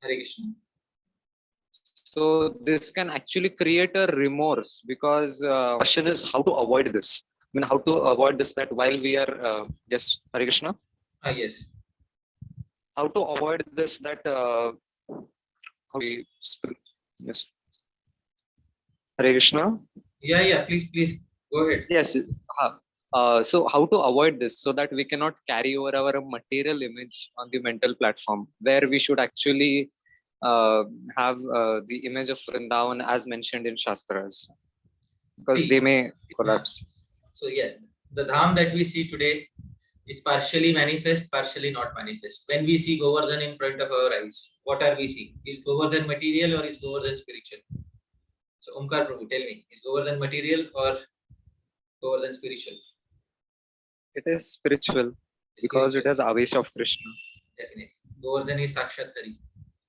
Hare Krishna. So this can actually create a remorse because question is how to avoid this. I mean, how to avoid this, that while we are yes, Hare Krishna. Yes. How to avoid this, that yes. Hare Krishna. Yeah. Please go ahead. Yes. So how to avoid this so that we cannot carry over our material image on the mental platform, where we should actually have the image of Vrindavan as mentioned in Shastras, because they may collapse. So yeah, the Dham that we see today is partially manifest, partially not manifest. When we see Govardhan in front of our eyes, what are we seeing? Is Govardhan material or is Govardhan spiritual? So Omkar Prabhu, tell me, is Govardhan material or Govardhan spiritual? It is spiritual because it has Avesh of Krishna. Definitely. Govardhan is Sakshat Hari.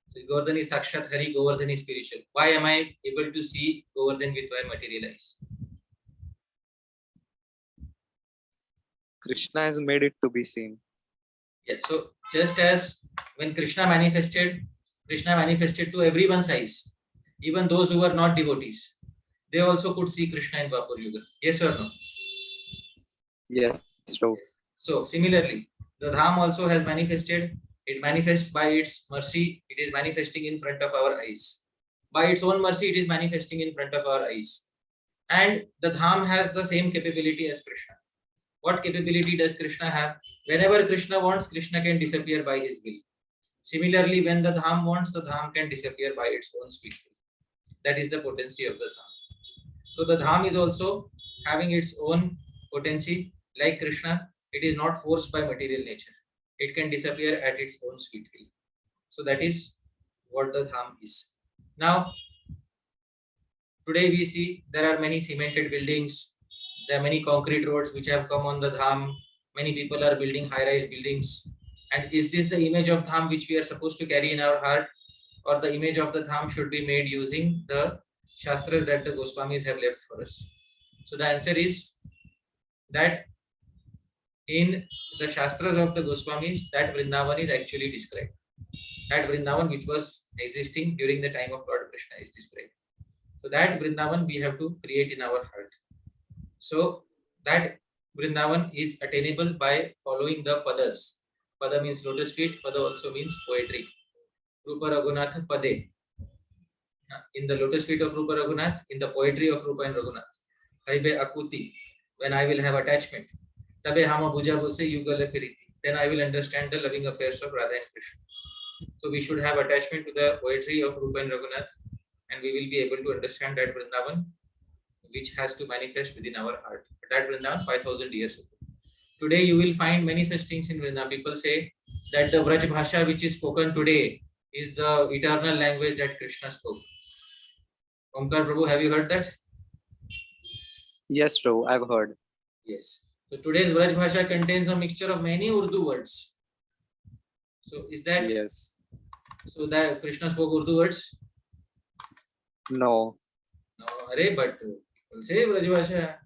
So Govardhan is Sakshat Hari, Govardhan is spiritual. Why am I able to see Govardhan with my material eyes? Krishna has made it to be seen. Yeah, so just as when Krishna manifested to everyone's eyes, even those who were not devotees, they also could see Krishna in Dwapar Yuga. Yes or no? Yes, true. So similarly, the Dham also has manifested. It manifests by its mercy. It is manifesting in front of our eyes. By its own mercy, it is manifesting in front of our eyes. And the Dham has the same capability as Krishna. What capability does Krishna have? Whenever Krishna wants, Krishna can disappear by his will. Similarly, when the Dham wants, the Dham can disappear by its own sweet will. That is the potency of the Dham. So the Dham is also having its own potency. Like Krishna, it is not forced by material nature. It can disappear at its own sweet will. So that is what the Dham is. Now, today we see there are many cemented buildings. There are many concrete roads which have come on the Dham. Many people are building high-rise buildings. And is this the image of Dham which we are supposed to carry in our heart? or the image of the Dham should be made using the Shastras that the Goswamis have left for us? So the answer is that in the Shastras of the Goswamis, that Vrindavan is actually described. That Vrindavan which was existing during the time of Lord Krishna is described. So that Vrindavan we have to create in our heart. So that Vrindavan is attainable by following the padas. Pada means lotus feet, pada also means poetry. Rupa Raghunath Pade. In the lotus feet of Rupa Raghunath, in the poetry of Rupa and Raghunath. Haibe Akuti, when I will have attachment. Tabe Hama Bhuja Bose Yugala Piriti. Then I will understand the loving affairs of Radha and Krishna. So we should have attachment to the poetry of Rupa and Raghunath, and we will be able to understand that Vrindavan which has to manifest within our heart. That Vrindavan 5,000 years ago. Today you will find many such things in Vrindavan. People say that the Braj Bhasha which is spoken today is the eternal language that Krishna spoke. Omkar Prabhu, have you heard that? Yes, Prabhu, I've heard. Yes. So today's Braj Bhasha contains a mixture of many Urdu words. So is that? Yes. So that Krishna spoke Urdu words? No. No, but people say Braj Bhasha.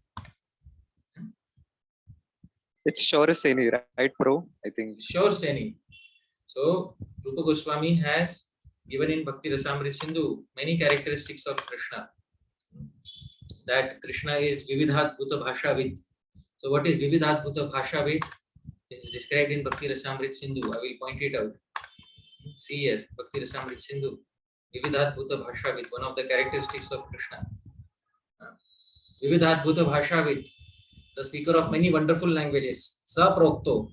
It's Shaura Seni, right, Prabhu? I think. Sure, Seni. So Rupa Goswami has given in Bhakti Rasamrita Sindhu many characteristics of Krishna. That Krishna is Vividhat Bhuta Bhashavid. So what is Vividhat Bhuta Bhashavid? It is described in Bhakti Rasamrita Sindhu. I will point it out. See here, Bhakti Rasamrita Sindhu. Vividhat Bhuta Bhashavid, one of the characteristics of Krishna. Vividhat Bhuta Bhashavid, the speaker of many wonderful languages. Saprokto,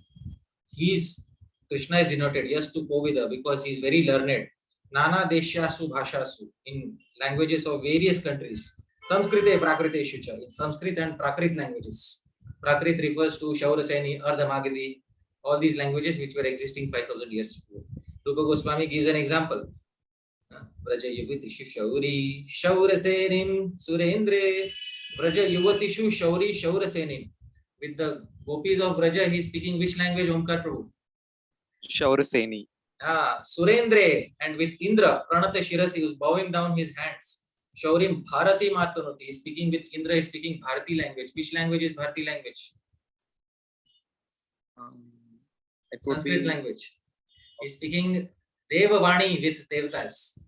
Krishna is denoted, yes, to Povida, because he is very learned. Nana Deshasu Bhashasu, in languages of various countries. Samskrite Prakrite Shucha, in Sanskrit and Prakrit languages. Prakrit refers to Shauraseni, Ardhamagadi, all these languages which were existing 5,000 years ago. Rupa Goswami gives an example. Braja Yuvatishu Shauri, Shaurasenim, Surendre, Braja Yuvatishu Shauri, Shaurasenim. With the gopis of Braja, he is speaking which language, Omkar Prabhu? Shaura Seni. Surendre, and with Indra, Pranata Shirasi, he was bowing down his hands. Shaurim Bharati Matanoti, he is speaking with Indra, he is speaking Bharati language. Which language is Bharati language? Sanskrit language. He is speaking Devavani with Devatas.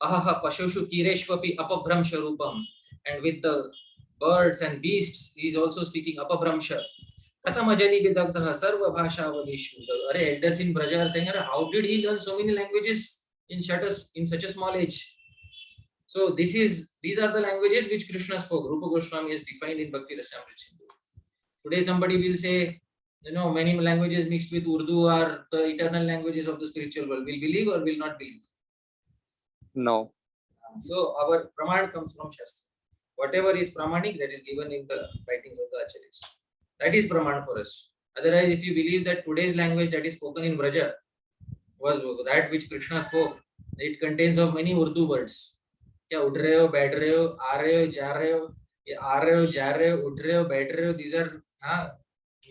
Ahaha Pashushu Kireshvapi Apabramsha Rupam. And with the birds and beasts, he is also speaking Apabramsha. Katamajani Vidagdaha Sarva Bhasha Avalishu. The elders in Braja are saying, how did he learn so many languages in such a small age? So these are the languages which Krishna spoke. Rupa Goswami has defined in Bhakti Rasamrita Sindhu. Today somebody will say, many languages mixed with Urdu are the eternal languages of the spiritual world. Will believe or will not believe? No. So our Praman comes from Shastra. Whatever is Pramanik, that is given in the writings of the Acharyas. That is Praman for us. Otherwise, if you believe that today's language that is spoken in Braja was that which Krishna spoke, it contains of many Urdu words. क्या उठ रहे हो बैठ रहे हो आ रहे हो जा रहे हो ये आ रहे हो जा रहे हो उठ रहे हो बैठ रहे हो these are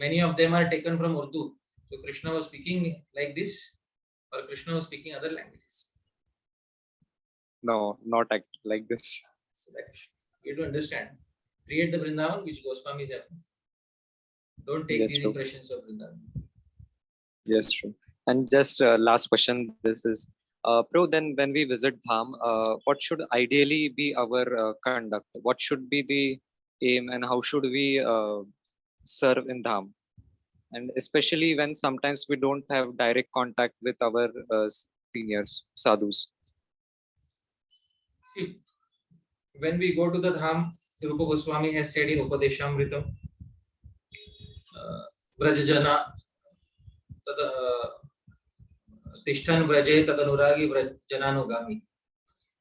many of them are taken from Urdu. So Krishna was speaking like this, or Krishna was speaking other languages? No, not like this. So that you have to understand. Create the Vrindavan which Goswami is having. Don't take these impressions of Vrindavan. Yes, true. And just last question. This is Prabhu, then when we visit Dham, what should ideally be our conduct? What should be the aim, and how should we serve in Dham? And especially when sometimes we don't have direct contact with our seniors, sadhus. See, when we go to the Dham, Rupa Goswami has said in Upadeshamritam, Brajajana Tishtan Braje Tadanuragi Jananugami.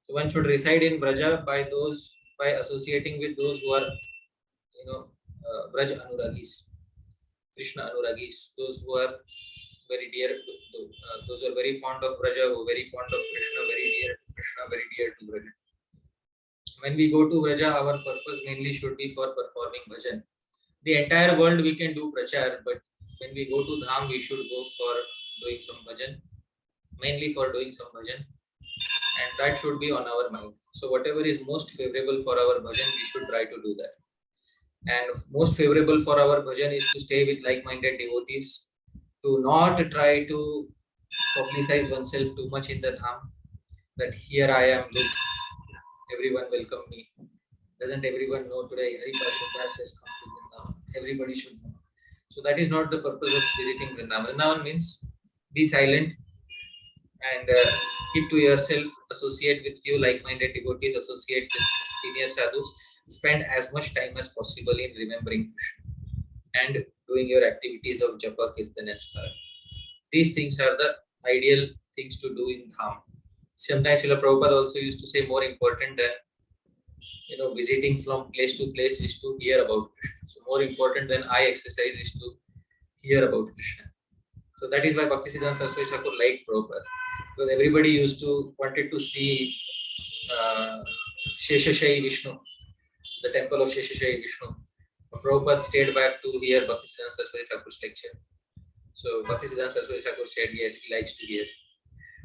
So one should reside in Braja by associating with those who are, Braj Anuragis, Krishna Anuragis, those who are very dear, those who are very fond of Braja, who are very fond of Krishna, very dear to Krishna, very dear to Braja. When we go to Braja, our purpose mainly should be for performing bhajan. The entire world we can do prachar, but when we go to Dham, we should go for doing some bhajan, mainly for doing some bhajan. and that should be on our mind. So whatever is most favorable for our bhajan, we should try to do that. And most favorable for our bhajan is to stay with like-minded devotees, to not try to publicize oneself too much in the dham, that here I am, look, everyone welcome me. Doesn't everyone know today Hari Parshad Das has come to Vrindavan? Everybody should know. So that is not the purpose of visiting Vrindavan. Vrindavan means be silent and keep to yourself, associate with few like-minded devotees, associate with senior sadhus, spend as much time as possible in remembering Krishna and doing your activities of japa, kirtan and smara. These things are the ideal things to do in dham. Sometimes Srila Prabhupada also used to say more important than visiting from place to place is to hear about Krishna. So more important than eye exercise is to hear about Krishna. So that is why Bhaktisiddhanta Saraswati Thakur liked Prabhupada, because everybody used to wanted to see Sheshashayi Vishnu, the temple of Sheshashayi Vishnu. But Prabhupada stayed back to hear Bhaktisiddhanta Saraswati Thakur's lecture. So Bhaktisiddhanta Saraswati Thakur said yes, he likes to hear.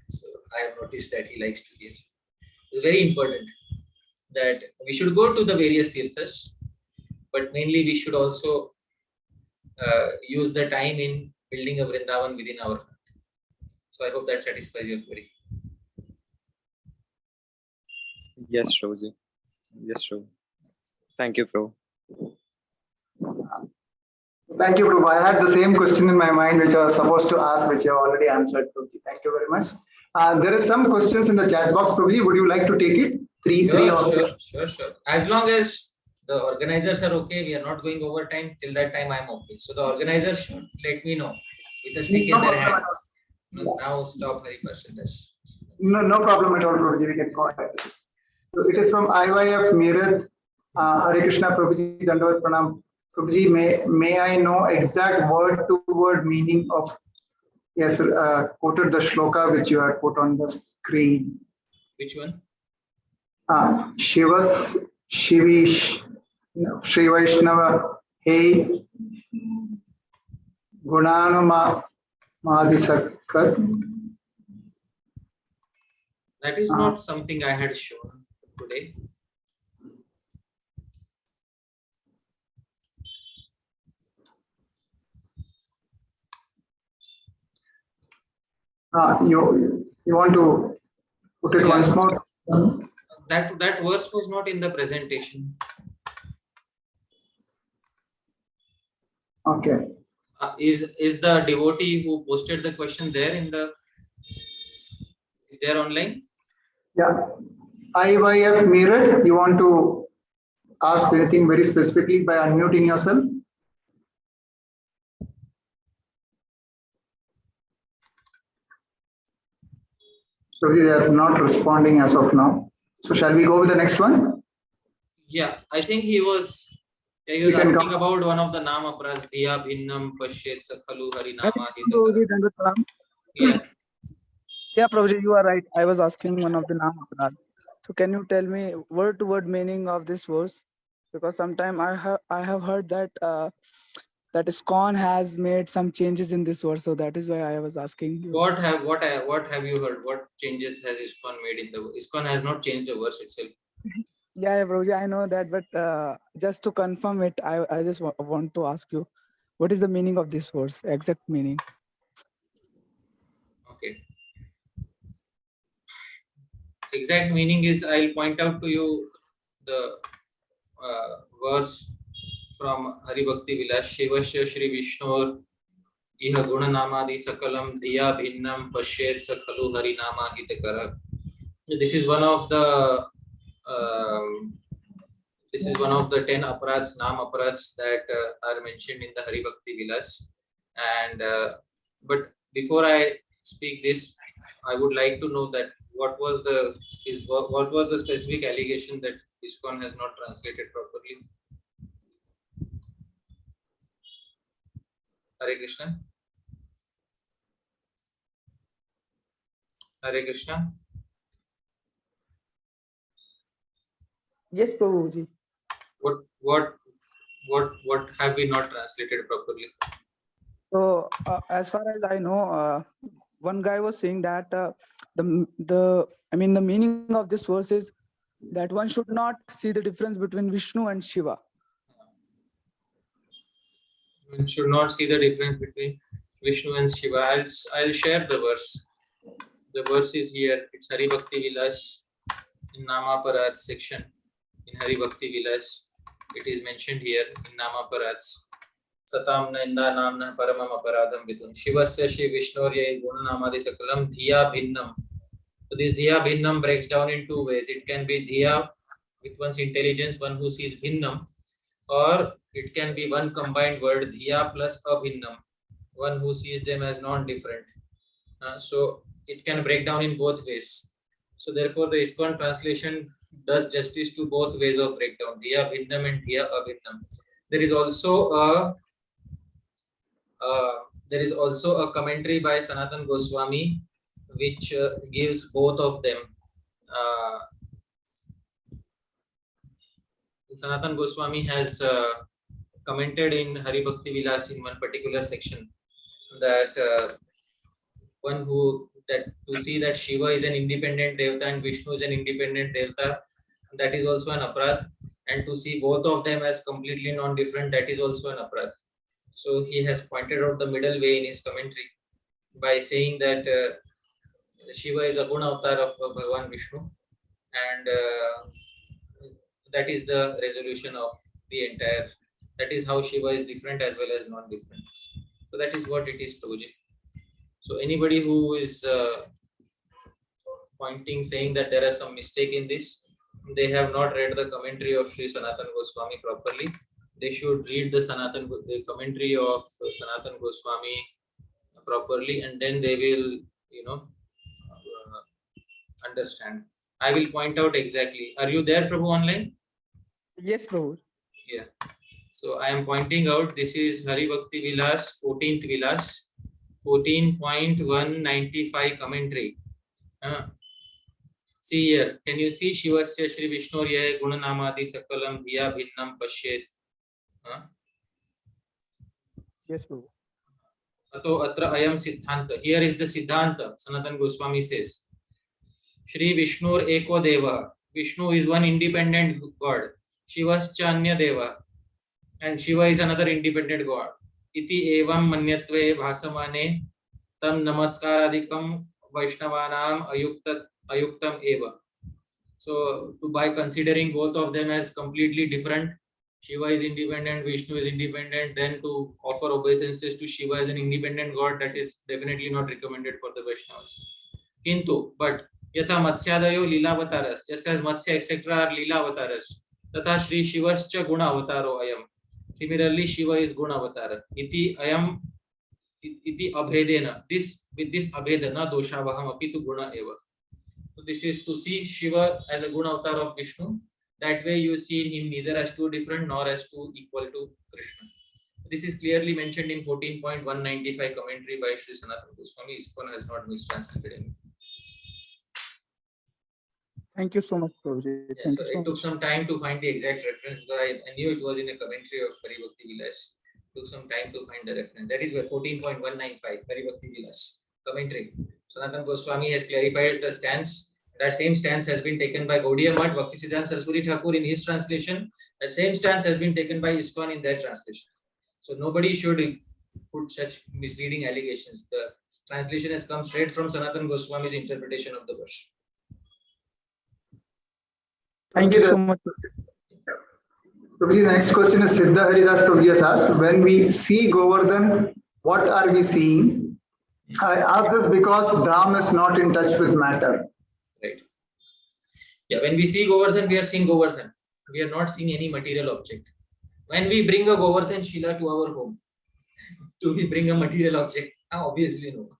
So I have noticed that he likes to hear. It's very important that we should go to the various tirthas, but mainly we should also use the time in building a Vrindavan within our heart. So I hope that satisfies your query. Yes, Prabhuji. Yes, Prabhu. Thank you, Prabhu. Thank you, Prabhu. I had the same question in my mind, which I was supposed to ask, which you have already answered, Prabhu. Thank you very much. There is some questions in the chat box, Prabhu. Would you like to take it? Sure. As long as the organizers are okay, we are not going over time. Till that time, I'm okay. So the organizers should let me know with a stick in their hand. Now stop Hari Parshad Das. No problem at all, Prabhuji. We can go ahead. So it is from IYF Meerut. Hare Krishna, Prabhuji, Dandavat Pranam. Prabhuji, may I know exact word to word meaning of, yes, quoted the shloka which you have put on the screen. Which one? Shri Vaishnava, hey, Gunanuma Madhisakat. That is not something I had shown today. You want to put it once more? That verse was not in the presentation. Okay. Is the devotee who posted the question there is there online? Yeah. IYF Meerut, you want to ask anything very specifically by unmuting yourself? So they are not responding as of now. So shall we go with the next one? Yeah, I think he was asking about one of the Nama Pras, Diya Bhinnam Pashyet Sakhalu Harinama Hitakara. Yeah. Yeah, Prabhuji, you are right. I was asking one of the Nama. So can you tell me word to word meaning of this verse? Because sometime I have heard that that ISKCON has made some changes in this verse, so that is why I was asking you. What have you heard? What changes has ISKCON made in the verse? ISKCON has not changed the verse itself. Yeah, Prabhuji, I know that, but just to confirm it, I just want to ask you, what is the meaning of this verse? Exact meaning. Okay. Exact meaning is, I'll point out to you the verse from Hari Bhakti Vilas. Shivasya Shri Vishnur Iha Guna Namadi Sakalam Diya Bhinnam Pashyet Sakhalu Harinama Hitakara. This is one of the 10 aparats, Nam aparats that are mentioned in the Hari Bhakti Vilas. And but before I speak this, I would like to know that what was the specific allegation that ISKCON has not translated properly. Hare Krishna. Hare Krishna. Yes, Prabhuji. What have we not translated properly? So as far as I know, one guy was saying that the meaning of this verse is that one should not see the difference between Vishnu and Shiva. One should not see the difference between Vishnu and Shiva. I'll share the verse. The verse is here. It's Hari Bhakti Vilas in Nama-Parad section. In Hari Bhakti Vilas, it is mentioned here in Nama-Parads. Satam Nanda Namna Paramam Aparadam Vidun. Shivasya Shiv Vishnorya Gunanamadi Sakalam Dhiya Bhinnam. So this Dhiya Bhinnam breaks down in two ways. It can be Dhiya with one's intelligence, one who sees Bhinnam, or it can be one combined word Dhiya plus Abhinnam, one who sees them as non-different. So it can break down in both ways. So therefore the ISKCON translation does justice to both ways of breakdown, Dhiya Bhinnam and Dhiya Abhinnam. There is also a commentary by Sanatan Goswami which gives both of them. Sanatan Goswami has commented in Hari Bhakti Vilas in one particular section that to see that Shiva is an independent devata and Vishnu is an independent devata, that is also an aparadh, and to see both of them as completely non-different, that is also an aparadh. So he has pointed out the middle way in his commentary by saying that Shiva is a guna avatar of Bhagavan Vishnu, and that is the resolution of the entire. That is how Shiva is different as well as non-different. So that is what it is, Prabhuji. So anybody who is saying that there is some mistake in this, they have not read the commentary of Sri Sanatan Goswami properly. They should read the commentary of Sanatan Goswami properly, and then they will, understand. I will point out exactly. Are you there, Prabhu, online? Yes, Prabhu. Yeah. So I am pointing out, this is Hari Bhakti Vilas, 14th Vilas, 14.195 commentary. See here, can you see Shivasya Shri Vishnorya Gunanamadi Sakalam Dhiya Bhinnam Pashyet? Yes, Prabhu. Ato atra ayam siddhanta. Here is the siddhanta. Sanatan Goswami says, Shri Vishnur Eko Deva. Vishnu is one independent God. Shivascha Anya Deva. And Shiva is another independent God. Iti evam manyatve bhasamane tam namaskaradikam Vaishnavanam ayuktam eva. So by considering both of them as completely different, Shiva is independent, Vishnu is independent, then to offer obeisances to Shiva as an independent God, that is definitely not recommended for the Vaishnavas. Kintu, but yatha matsyadayo lilavataras, just as Matsya etc. are lilavataras, tatha Shri Shivascha guna avataro ayam. Similarly, Shiva is guna avatara. Iti ayam iti abhedena. This with this abhedana doshavaham apitu guna eva. So this is to see Shiva as a guna avatar of Vishnu. That way you see him neither as two different nor as two equal to Krishna. This is clearly mentioned in 14.195 commentary by Sri Sanatana Goswami. ISKCON has not mistranslated anything. Thank you so much, Prabhuji. Yeah, so it took some time to find the exact reference, but I knew it was in a commentary of Hari Bhakti Vilas. Took some time to find the reference. That is where 14.195 Hari Bhakti Vilas commentary. Sanatana Goswami has clarified the stance. That same stance has been taken by Gaudiya Math, Bhaktisiddhanta Saraswati Thakur in his translation. That same stance has been taken by ISKCON in their translation. So nobody should put such misleading allegations. The translation has come straight from Sanatana Goswami's interpretation of the verse. Thank you so much. Prabhuji, the next question is Siddha Haridas Prabhuji has asked, when we see Govardhan, what are we seeing? I ask this because Dham is not in touch with matter. Right. Yeah, when we see Govardhan, we are seeing Govardhan. We are not seeing any material object. When we bring a Govardhan Shila to our home, do we bring a material object? Obviously no.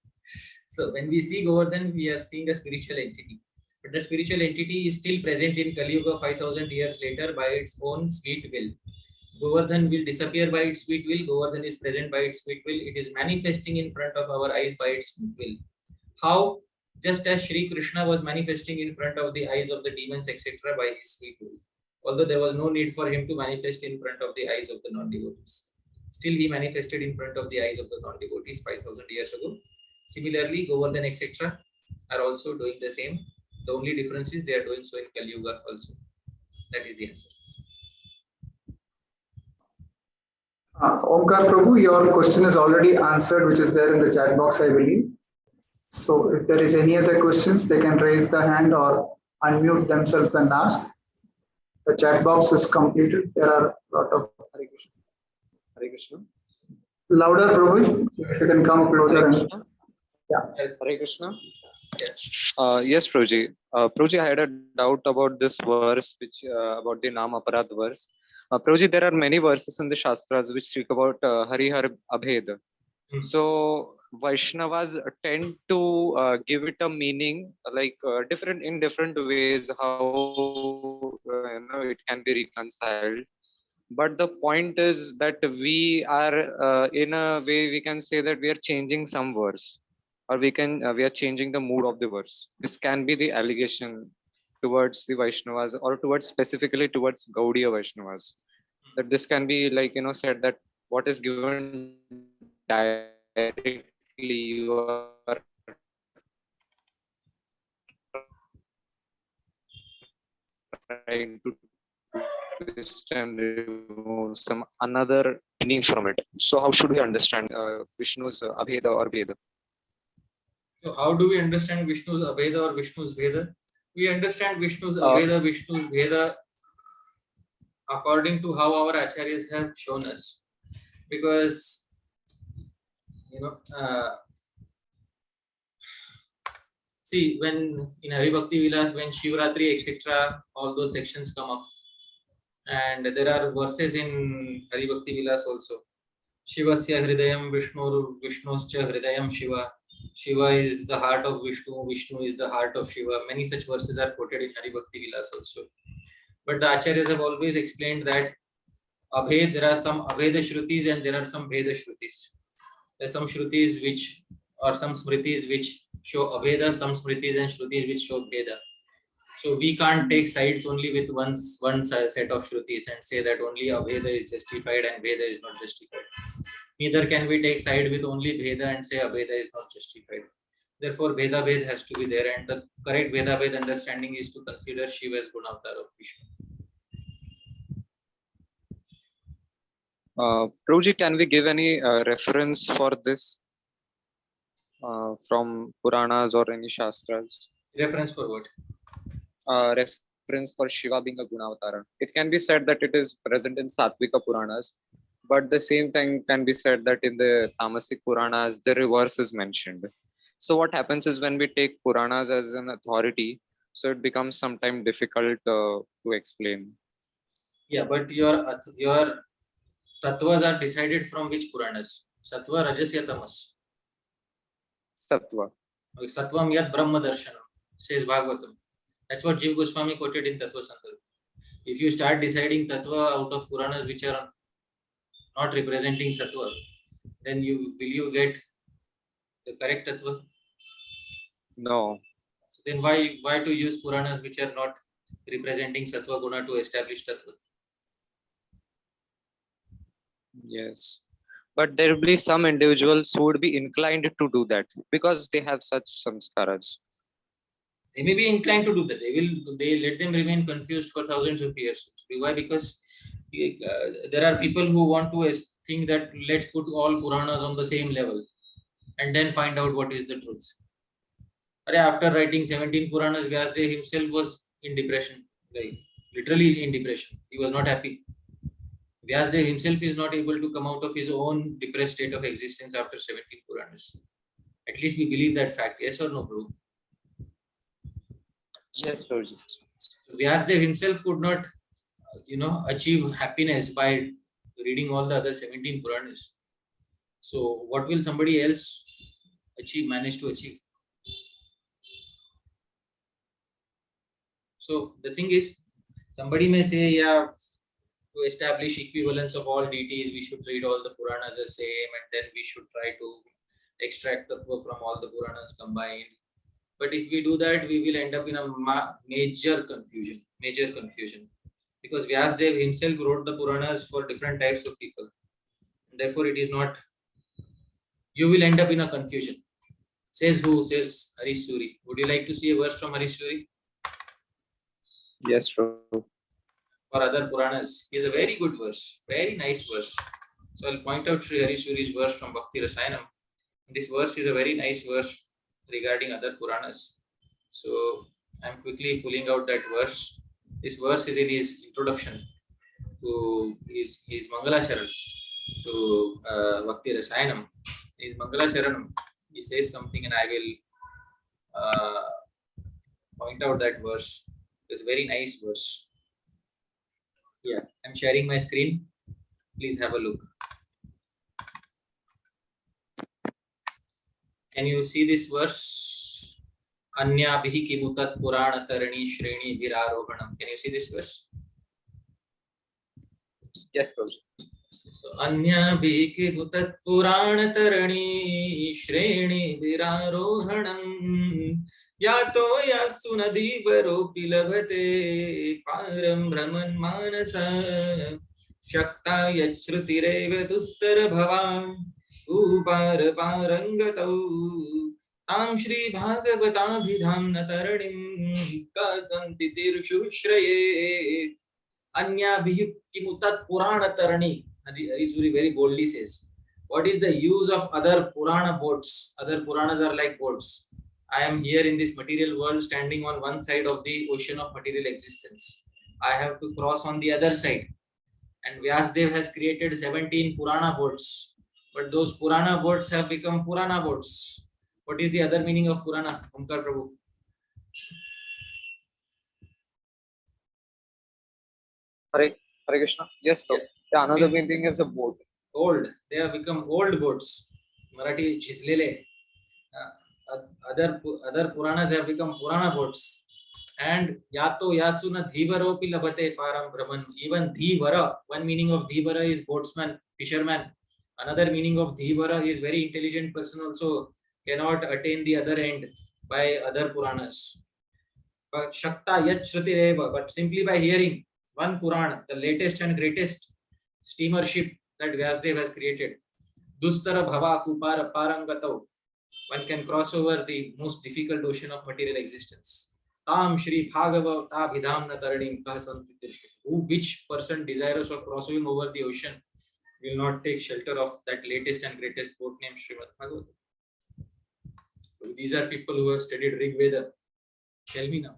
So when we see Govardhan, we are seeing a spiritual entity. But the spiritual entity is still present in Kali Yuga 5000 years later by its own sweet will. Govardhan will disappear by its sweet will. Govardhan is present by its sweet will. It is manifesting in front of our eyes by its sweet will. How? Just as Shri Krishna was manifesting in front of the eyes of the demons, etc. by his sweet will. Although there was no need for him to manifest in front of the eyes of the non-devotees. Still he manifested in front of the eyes of the non-devotees 5000 years ago. Similarly, Govardhan, etc. are also doing the same. The only difference is they are doing so in Kali Yuga also. That is the answer. Omkar Prabhu, your question is already answered, which is there in the chat box, I believe. So if there is any other questions, they can raise the hand or unmute themselves and ask. The chat box is completed. There are a lot of Hare Krishna. Hare Krishna. louder, Prabhu, if you can come closer. Hare And, Krishna. yeah. Hare Krishna. Yeah. Yes, Prabhuji. Prabhuji, I had a doubt about this verse, which about the Nam Aparad verse. Prabhuji, there are many verses in the Shastras which speak about Harihar Abhed. So Vaishnavas tend to give it a meaning like different in different ways how it can be reconciled. But the point is that we are in a way we can say that we are changing some verse, or we are changing the mood of the verse. This can be the allegation towards the Vaishnavas or towards specifically towards Gaudiya Vaishnavas. That this can be like said that what is given directly you are trying to twist and remove some another meaning from it. So how should we understand Vishnu's Abheda or Veda? So how do we understand Vishnu's Abheda or Vishnu's Veda? We understand Vishnu's Abheda, Vishnu's Veda according to how our acharyas have shown us. Because, see, when in Hari Bhakti Vilas, when Shivratri, etc., all those sections come up. And there are verses in Hari Bhakti Vilas also. Shivasya Hridayam Vishnu, Vishnoscha Hridayam Shiva. Shiva is the heart of Vishnu, Vishnu is the heart of Shiva. Many such verses are quoted in Hari Bhakti Vilas also. But the acharyas have always explained that Abhed, there are some Abheda Shrutis and there are some Bheda Shrutis. There are some Shrutis which, or some Smritis which show Abheda, some Smritis and Shrutis which show Bheda. So we can't take sides only with one set of Shrutis and say that only Abheda is justified and Bheda is not justified. Neither can we take side with only Bheda and say Abheda is not justified. Therefore, Bheda Bhed has to be there, and the correct Bheda Bhed understanding is to consider Shiva as Gunavatar of Vishnu. Prabhuji, can we give any reference for this from Puranas or any Shastras? Reference for what? Reference for Shiva being a Gunavatara. It can be said that it is present in Satvika Puranas, but the same thing can be said that in the Tamasic Puranas, the reverse is mentioned. So what happens is when we take Puranas as an authority, so it becomes sometimes difficult to explain. Yeah, but your tattvas are decided from which Puranas? Sattva, Rajasya, Tamas. Sattva. Okay, Sattvam Yad Brahma Darshanam, says Bhagavatam. That's what Jiva Goswami quoted in Tattva Sandarbha. If you start deciding Tattva out of Puranas which are not representing Sattva, then will you get the correct Tattva? No. So then why to use Puranas which are not representing Sattva Guna to establish Tattva? Yes. But there will be some individuals who would be inclined to do that because they have such samskaras. They may be inclined to do that. They let them remain confused for thousands of years. Why? Because there are people who want to think that let's put all Puranas on the same level and then find out what is the truth. After writing 17 Puranas, Vyasdev himself was in depression, like literally in depression. He was not happy. Vyasdev himself is not able to come out of his own depressed state of existence after 17 Puranas. At least we believe that fact. Yes or no, Prabhu? Yes, Prabhuji. Vyasdev himself could not, achieve happiness by reading all the other 17 Puranas. So what will somebody else manage to achieve? So the thing is, somebody may say, yeah, to establish equivalence of all deities, we should read all the Puranas the same, and then we should try to extract Tattva from all the Puranas combined. But if we do that, we will end up in a major confusion. Because Vyasdev himself wrote the Puranas for different types of people. Therefore, it is not, you will end up in a confusion. Says who? Says Harish Suri. Would you like to see a verse from Harish Suri? Yes, Prabhu. For other Puranas? He is a very good verse. Very nice verse. So I'll point out Sri Harish Suri's verse from Bhakti Rasayanam. This verse is a very nice verse regarding other Puranas. So I'm quickly pulling out that verse. This verse is in his introduction to his Mangala Sharan to Bhakti Rasayanam. In his Mangala Sharanam, he says something and I will point out that verse. It's a very nice verse. Yeah, I'm sharing my screen. Please have a look. Can you see this verse? Anyabhihi kimutat purana tarani shreni virarohanam. Can you see this verse? Yes, Prabhu. So anyabhihi kimutat purana tarani shreni virarohanam. Yato yasunadivaro pilabhate param brahman manasa shakta yachrutireva dustara bhavam upar parangatau tam Shri Bhagavata Taranim kasanti tirshu shrayet anyabhihi kimutat purana tarani. Harisuri very boldly says, what is the use of other Purana boats? Other Puranas are like boats. I am here in this material world standing on one side of the ocean of material existence. I have to cross on the other side. And Vyasdev has created 17 Purana boats. But those Purana boats have become Purana boats. What is the other meaning of Purana? Omkar Prabhu. Hare Krishna. Yes, Prabhu. Yeah, another meaning is a boat. Old. They have become old boats. Marathi Jizlele. Other Puranas have become Purana boats. And Yato Yasuna Dhivaropi Labhate Param Brahman. Even Dhivara. One meaning of Dhivara is boatsman, fisherman. Another meaning of Dhivara is very intelligent person also cannot attain the other end by other Puranas. But Shakta Yat Shruti Reva. But simply by hearing one Purana, the latest and greatest steamer ship that Vyasdev has created. Dustara Bhava Kupara Parangatau. One can cross over the most difficult ocean of material existence. Tam Shri Bhagavata Bidhamna Taranim Kahasanti Tirshu. Which person desirous of crossing over the ocean will not take shelter of that latest and greatest boat named Srimad Bhagavata? So these are people who have studied Rig Veda. Tell me now.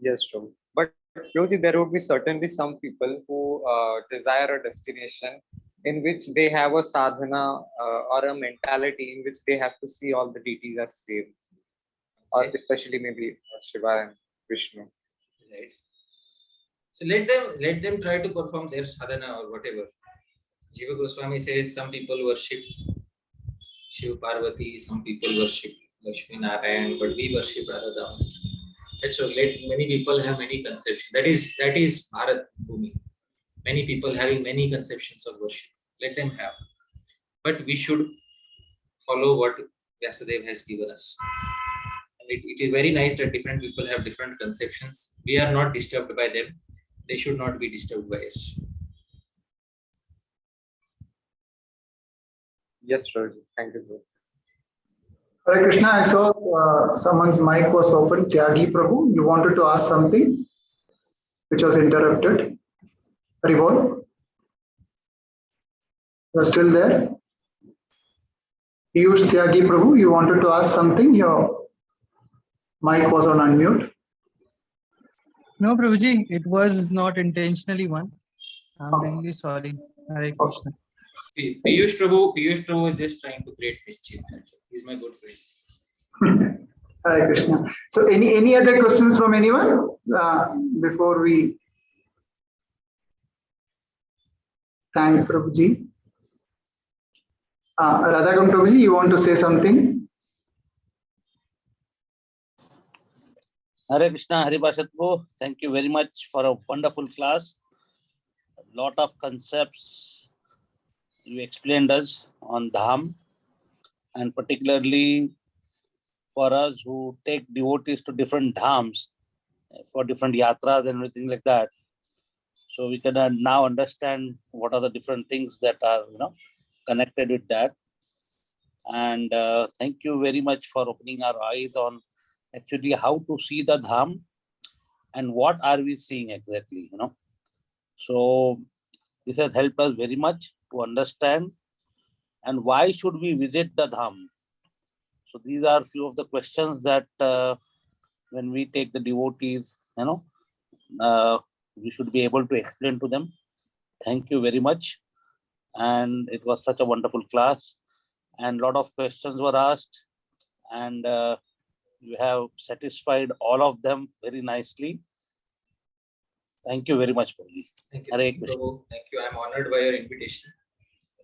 Yes, true. But Prabhuji, there would be certainly some people who desire a destination in which they have a sadhana or a mentality in which they have to see all the deities as same, or especially maybe Shiva and Vishnu. Right. So let them try to perform their sadhana or whatever. Jiva Goswami says some people worship Shiv Parvati, some people worship Lakshmi Narayan, but we worship Radha Damodar. That's so. Many people have many conceptions. That is Bharat Bhumi. Many people having many conceptions of worship. Let them have. But we should follow what Vyasadeva has given us. And it is very nice that different people have different conceptions. We are not disturbed by them. They should not be disturbed by us. Yes, Prabhuji. Thank you, Prabhu. Hare Krishna, I saw someone's mic was open. Tyagi Prabhu, you wanted to ask something which was interrupted. Haribol, you are still there? Piyush Tyagi Prabhu, you wanted to ask something. Your mic was on unmute. No, Prabhuji, it was not intentionally one. I'm really sorry. Hare Krishna. Piyush Prabhu is just trying to create mischief. He's my good friend. Hare Krishna. So any other questions from anyone before we thank Prabhuji? Radhakunda Prabhuji, you want to say something? Hare Krishna, Hare Prabhu. Thank you very much for a wonderful class. A lot of concepts you explained us on Dham, and particularly for us who take devotees to different dhams for different yatras and everything like that. So we can now understand what are the different things that are, connected with that. And thank you very much for opening our eyes on actually how to see the Dham and what are we seeing exactly, you know. So this has helped us very much to understand and why should we visit the Dham. So these are few of the questions that when we take the devotees, you know, we should be able to explain to them. Thank you very much. And it was such a wonderful class and a lot of questions were asked, and you have satisfied all of them very nicely. Thank you very much, Prabhu. Thank you, Hare Krishna. Prabhu. Thank you. I'm honored by your invitation.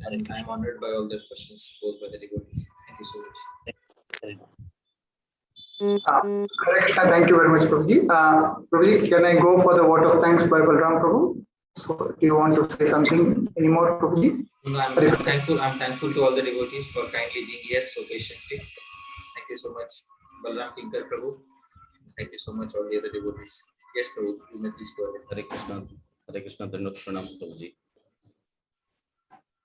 Hare And Krishna. I'm honored by all the questions posed by the devotees. Thank you so much. Very good. Correct. Thank you very much, Prabhuji. Prabhuji, can I go for the vote of thanks by Balram Prabhu? So, do you want to say something anymore, Prabhuji? No, I'm thankful. I'm thankful to all the devotees for kindly being here so patiently. Thank you so much, Balram Kinkar Prabhu. Thank you so much, all the other devotees. Yes, Prabhu, you may please go ahead. Hare Krishna, Dandavat Pranam, Prabhuji.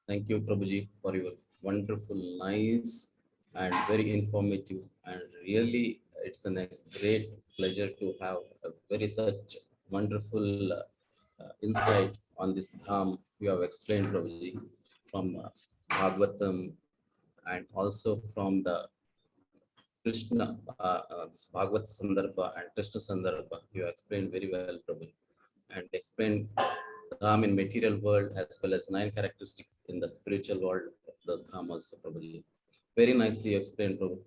Thank you, Prabhuji, for your wonderful, nice, and very informative. And really, it's a great pleasure to have a very such wonderful insight on this Dham you have explained, Prabhuji, from Bhagavatam and also from the Krishna, this Bhagavad Sandarbha and Krishna Sandarbha. You explained very well, Prabhu, and explained Dham in material world as well as 9 characteristics in the spiritual world of the Dham also, Prabhuji. Very nicely explained, Prabhu.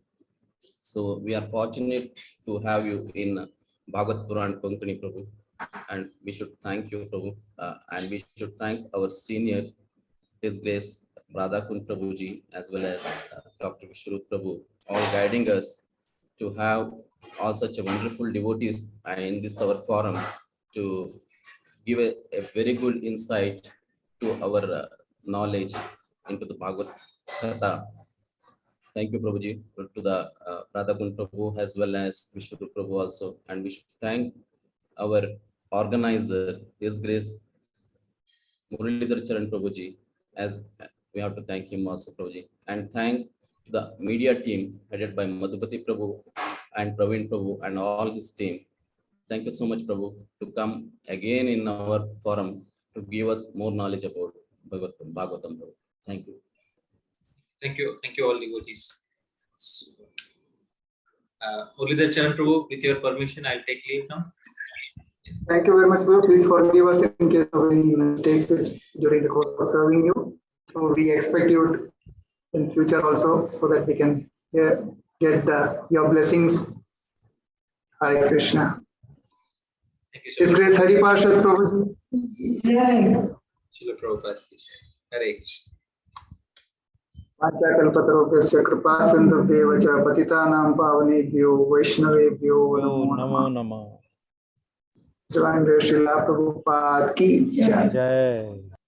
So we are fortunate to have you in Bhagavata Purana Konkani, Prabhu, and we should thank you, Prabhu, and we should thank our senior, His Grace Radhakunda Prabhuji, as well as Dr. Vishrup Prabhu, all guiding us to have all such a wonderful devotees in this our forum to give a very good insight to our knowledge into the Bhagavad. Thank you, Prabhuji, to the Radhakunda Prabhu as well as Vishrup Prabhu also, and we should thank our organizer, His Grace Muralidhar Charan Prabhuji, as we have to thank him also, Prabhuji, and thank the media team headed by Madhupati Prabhu and Praveen Prabhu and all his team. Thank you so much, Prabhu, to come again in our forum to give us more knowledge about Bhagavatam, Prabhu. Thank you. Thank you all devotees. Muralidhar Charan Prabhu, with your permission, I'll take leave now. Thank you very much, Prabhu. Please forgive us in case of any mistakes during the course of serving you. So we expect you in future also, so that we can get your blessings. Hare Krishna. Thank you so His much. Grace Hari Parshad Prabhuji. Srila Prabhupada. Hare Krishna. Vachakalpatarupyasya kripa sindhubhyo vacha patitanam pavanebhyo vaishnavebhyo namo Namo namah. Namah. Jai Srila Prabhupada ki jai. Jai.